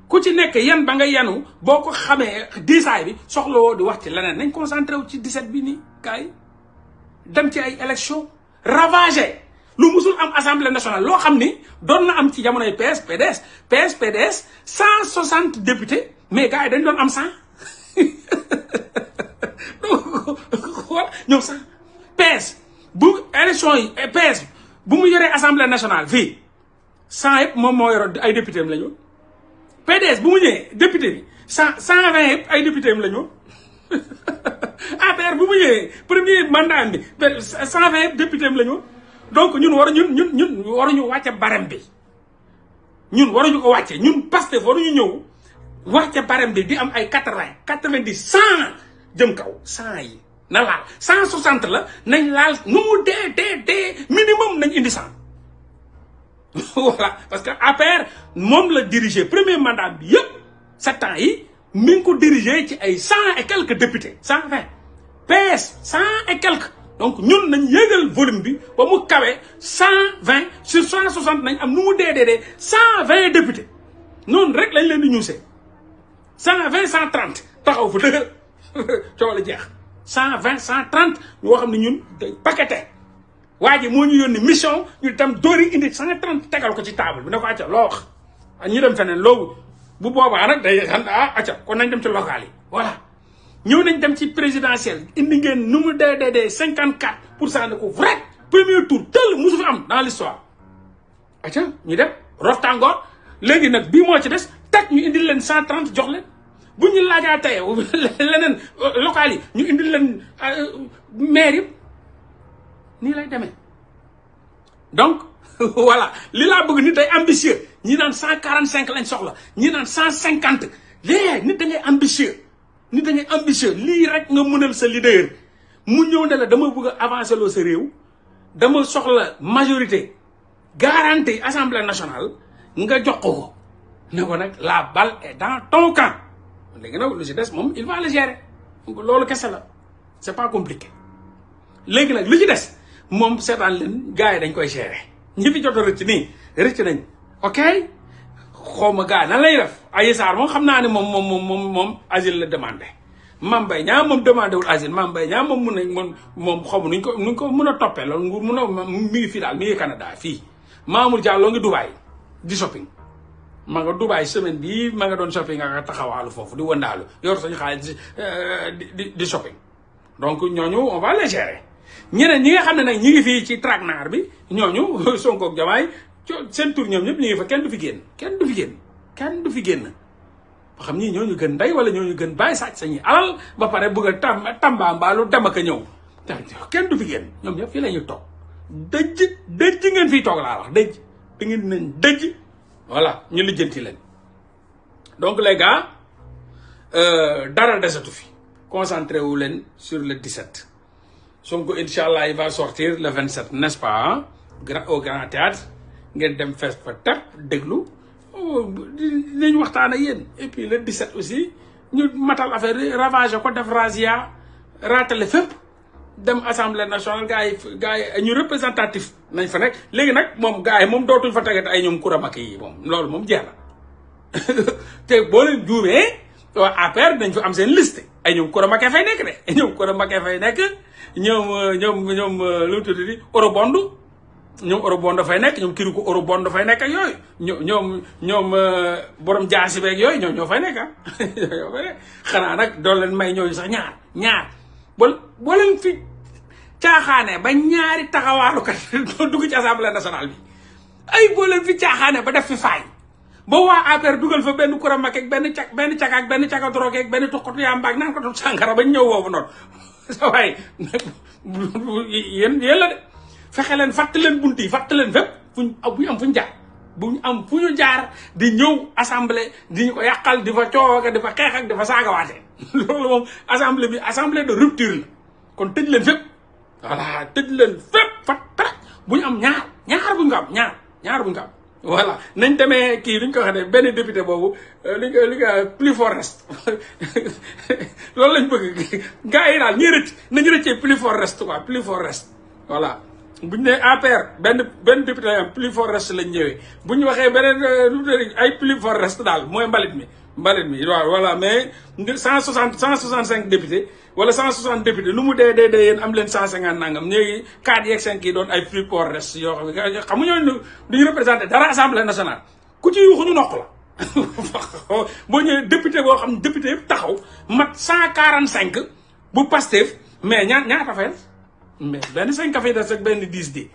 ku ci nekk yan ba nga yanu boo ko xamee diisaay bi soxla woo di wax ci leneen nañ concentré wu ci 17 bi nii gars yi dem ci ay élection ravagé lu musul am assemblée nationale loo xam ni doon na am ci jamonoy PS PDS 160 députés mais gars yi dañ doon am 100 donc ñoom 100 PS bu élection yi PS bu mu yoree assemblée nationale fii 100 yëpp moom moo yoroon ay député am la ñu PDS bu mu ñëwee député bi 120 yëpp ay député am la ñu APR bu mu ñëwee premier mandat bi 120 yëpp député am la ñu donc ñun waruñu wàcce barème bi ñun waruñu ko wàcce ñun Pastef waruñu ñëw wàcce barème bi di am ay 80 90 100 jëm kaw 100 yi na laal 160 la nañ laal nu mu dee minimum nañ indi 100 voilà parce que APR moom la diriger premier mandat bi yëpp 7 ans yi mi ngi ko diriger ci ay 100 et quelques députés 120 PS 100 et quelques donc ñun nañ yéegal volume bi ba mu kawe 120 sur 160 nañ am nu mu dee 120 députés noonu rek lañ leen di ñuusee 120 130 taxaw fa dëgër coow la jeex 120 130 ñoo xam ne ñun day paqueté waa ji moo ñu yónni mission ñu dem dóori indi 130 tegal ko ci table bi ne ko acca loo wax ñu dem feneen loolu bu boobaa nag day xam acca kon nañ dem ci local yi voilà ñëw nañ dem ci présidentielle indi ngeen nu mu dee 54% ne ko vrai premier tour tëll musu fi am dans l'histoire acca ñu dem rof tàngoor léegi nag bii moo ci des teg ñu indil leen 130 jox leen bu ñu laajaa tey leneen local yi ñu indil leen maire yëpp nii lay demee donc voilà li laa bëgg nit day ambitieux ñi naan 145 lañ soxla ñi naan 150 léegi nit da ngay ambitieux nit da ngay ambitieux lii rek nga mënal sa leader mu ñëw ne la dama bëgg a avancer loo sa réew dama soxla majorité garantie assemblée nationale nga jox ko ne ko nag la balle est dans ton camp léegi nag lu si des moom il va le gérer donc loolu kese la c'est pas compliqué léegi nag lu ci des moom seetaan leen gars yi dañ koy gérer ñi fi jot a rëcc nii rëcc nañ ok xaw ma gars yi nan lay def Adji Sarr moom xam naa ne moom asile la demandé Mame Mbaye Niang moom demandé wul asile Mame Mbaye Niang moom mun nañ moom xaw ma nuñ ko mun a toppee loolu nguur mun a mi ngi fii daal mi ngi Canada fii Mamour Diallo ngi Dubaï di shopping ma nga Dubaï semaine bii ma nga doon shopping nga taxawaalu foofu di wëndaalu yor sañu xaalis di shopping donc ñooñu on va les gérer ñeneen ñi nga xam ne nag ñi ngi fii ci traquenard bi ñooñu Sonko ak Diomaye seen tur ñoom ñëpp ñu ngi fa kenn du fi génn ba xam ñii ñooñu gën ndey wala ñooñu gën bàyyi sàcc sañuy alal ba pare bëgg a tambaambaalu dem ak a ñëw kenn du fi génn ñoom ñëpp fii la ñuy toog dëj ngeen fiy toog laa wax dëj da ngeen nañ dëj voilà ñu lijjanti leen donc les gars dara desatu fi concentré wu leen sur le 17 Sonko incha allah il va sortir le 27 n'est-ce pas au Grand Théâtre ngeen dem fees fa tap déglu dinañ waxtaan ak yéen et puis le 17 aussi ñu matal affaire yi ravagé ko def razzia raatale fépp dem assemblée nationale gars yi ñu représentatif nañ fa nekk léegi nag moom gars yi moom dootuñ fa tegat ay ñoom Koura Macky yi moom loolu moom jeex na te boo leen juumee waa APR dañ fi am seen liste ay ñoom Koura Macky fay nekk de ñoom Koura Macky fay nekk ñoom lu mu tudd di eurobond ñoom eurobond dafay nekk ñoom kiriku eurobond dafay nekk ak yooyu ñoom borom jaasi beeg yooyu ñoo fay nekk ah ñoo fay nekk xanaa nag doon leen may ñooñu sax ñaar boo leen fi caaxaane ba ñaari taxawaalukat dugg ci assemblée nationale bi ay boo leen fi caaxaane ba def fi faay ba waa APR dugal fa benn Koura Macky ak benn cakaak benn caka drogue ak benn tuqatu yambaag naan ko sàngara bañ ñëw woofu noonu sa waay yéen la de fexe leen fàtt leen bunt yi fàtt leen fépp buñu am fuñu jaar buñu am fu ñu jaar di ñëw assemblée di ñu ko yàqal di fa coowaga di fa xeex ak di fa saagawaatee loolu moom assemblée de rupture la kon tëj leen fépp voilà tëj leen fépp fat buñu am ñaar buñu ko am ñaar buñu ko am voilà nañ demee kii duñ ko waxee ne benn député boobu li nga plus fort reste loolu lañ bëgg gars yi daal ñuy rëcc nañu rëccee plus fort reste quoi plus fort reste voilà buñ ne APR benn député am plus fort reste lañ ñëwee bu ñu waxee beneen ay plus fort reste daal mooy mbalit mi waaw voilà mais 165 députés wala 160 députés lu mu dee yéen am leen 150 nangam léegi 4 yeeg 5 yi doon ay plus fort reste yoo xam nga ñooñu duñu représenté dara assemblée nationale ku ci yuuxu ñu noq la boo ñëwee député boo xam ne député yëpp taxaw mat 145 bu Pastef mais ñaata fay mais benn 5 ka fay des ak benn 10 di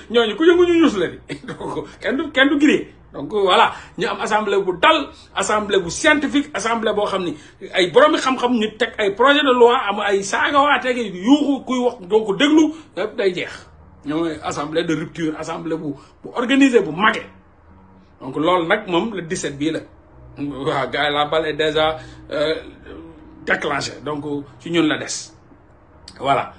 ñooñu ku yëngu ñu ñuus la di donc kenn du giree donc voilà ñu am assemblée bu dal assemblée bu scientifique assemblée boo xam ni ay boroomi xam-xam ñu teg ay projet de loi am ay saagawaatee yuuxu kuy wax doo ko déglu yëpp day jeex ñooy assemblée de rupture assemblée bu organisée bu mage donc loolu nag moom le 17 bii la waaw gars yi la balle est déjà déclenchée donc ci ñun la des voilà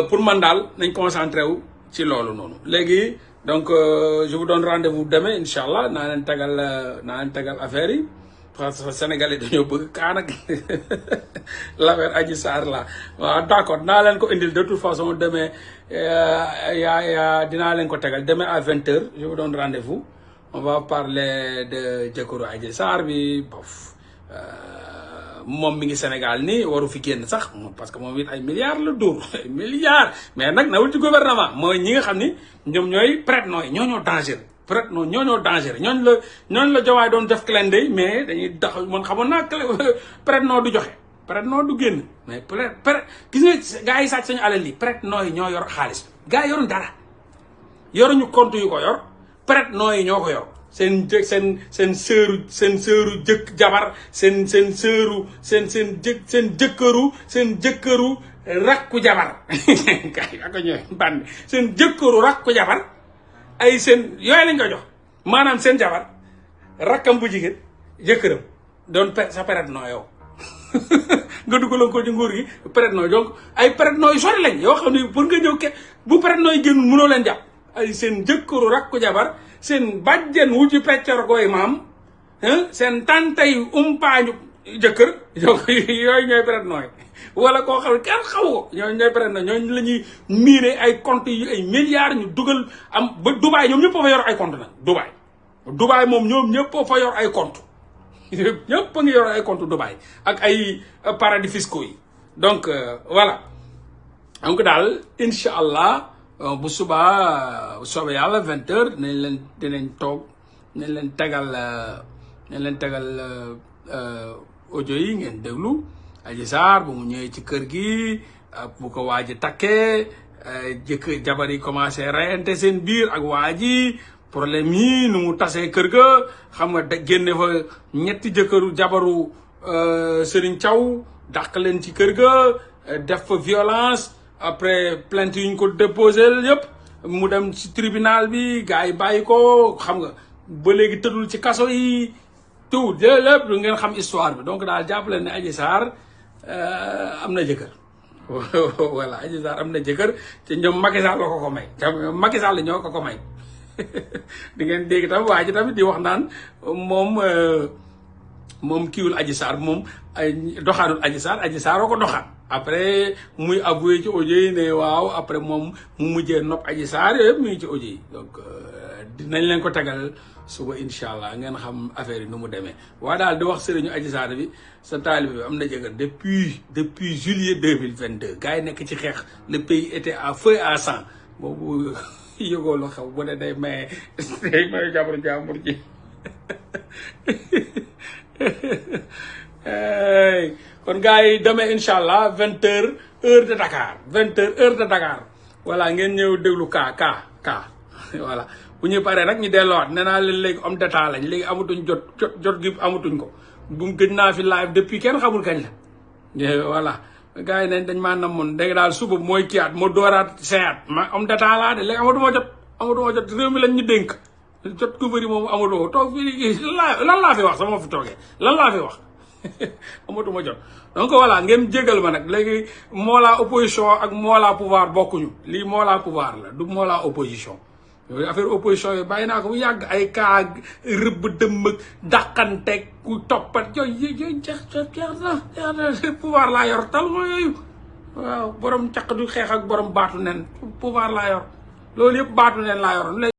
pour man daal nañ concentré wu ci loolu noonu léegi donc je vous donne rendez-vous demain incha allah naa leen tagal affaire yi parce que Sénégalais dañoo bëgg kaa nag l'affaire Adji Sarr la waaw d'accord naa leen ko indil de toute façon demain dinaa leen ko tegal demain à 20h je vous donne rendez-vous on va parler de jëkkëru Adji Sarr bi bof moom mi ngi Sénégal nii waru fi génn sax parce que moom it ay milliards la dóor ay milliards mais nag nawul ci gouvernement mooy ñi nga xam ni ñoom ñooy prête-noms yi ñoo dangereux prête-noms ñoo dangereux ñooñu la Diomaye doon def clin d'œil mais dañuy tax man xamoon naa prête-nom du joxe prête-nom du génn mais gis nga gars yi sàcc sañu alal yi prête-nom yi ñoo yor xaalis gars yi yoruñ dara yoruñu compte yu ko yor prête-nom yi ñoo ko yor seen sëru jabar seen jëkkëru rakku jabar kay ako ñooy bandi seen jëkkëru rakku jabar ay seen yooyu lañ ko jox maanaam seen jabar rakkam bu jigéen jëkkëram doon sa prête-nom yow nga dugaloon ko ci nguur gi prête-nom donc ay prête-nom yu sori lañ yoo xam ne pour nga ñëw bu prête-nom yi génn mënoo leen jàpp ay seen jëkkëru rakku jabar seen bàjjen wu ci peccor gooy maam seen tantay umpaañu jëkkër yooyu ñooy prête-nom yi wala koo xam ne kenn xaw ko ñooy prête-nom ñooñu la ñuy miine ay compte yu ay milliards ñu dugal am ba Dubaï ñoom ñëpp a fa yor ay compte nag Dubaï moom ñoom ñëpp a fa yor ay compte ñëpp a ngi yor ay compte Dubaï ak ay paradis fiscaux yi donc voilà donc daal incha allah bu subaa soobee yàlla 20h dinañ toog nañ leen tegal audio yi ngeen déglu Adji Sarr bu mu ñëwee ci kër gi bu ko waa ji takkee jabar yi commencé reyante seen biir ak waa ji problème yi nu mu tasee kër ga xam nga génne fa ñetti jabaru Serigne Thiaw dàq leen ci kër ga def fa violence après plainte yu ñu ko déposé yëpp mu dem ci tribunal bi gars yi bàyyi ko xam nga ba léegi tëddul ci kaso yi tout lépp lu ngeen xam histoire bi donc daal jàpp leen ne Adji Sarr am na jëkkër voilà Adji Sarr am na jëkkër te ñoom Macky Sall la ko may Macky Sall ñoo ko may di ngeen dégg tam waa ji tamit di wax naan moom kiiwul Adji Sarr moom ay doxaanul Adji Sarr ko doxaan après muy avoué ci audio yi ne waaw après moom mu mujjee nopp Adji Sarr yooyu yëpp mu ngi ci audio yi donc dinañ leen ko tegal suba incha allah ngeen xam affaire yi nu mu demee. waa daal di wax sëriñu Adji Sarr bi sa taalibe bi am na jëkkër depuis juillet 2022 gars yi nekk ci xeex le pays était à feu à sang boobu yëgoo lu xew bu ne day maye jabar jàmbur ji kon gars yi demee incha allah 20h heure de Dakar 20h heure de Dakar voilà ngeen ñëw déglu kaa voilà bu ñu paree nag ñu delloowaat nee naa leen léegi homme d'état lañ léegi amatuñ jot gi amatuñ ko bu gëj naa fi live depuis kenn xamul kañ la voilà gars yi nañ dañ maa namoon dégg daal suba mooy kiyaat moo dooraat seyaat ma homme d'état laa de léegi amatuma jot réew mi lañ ñu dénk jot ku bëri moom amatuma toog fii lan laa fi wax sama fi toogee lan laa fi wax amatuma jot donc voilà ngeen jégal ma nag léegi moolaa opposition ak moolaa pouvoir bokkuñu lii moolaa pouvoir la du moolaa opposition yooyu affaire opposition yi bàyyi naa ko bu yàgg ay kaa rëbb dëmm dàqanteeg ku toppat yooyu jeex na pouvoir laa yor tal ma yooyu waaw borom caq du xeex ak borom baatu nen pouvoir laa yor loolu yëpp baatu nen laa yor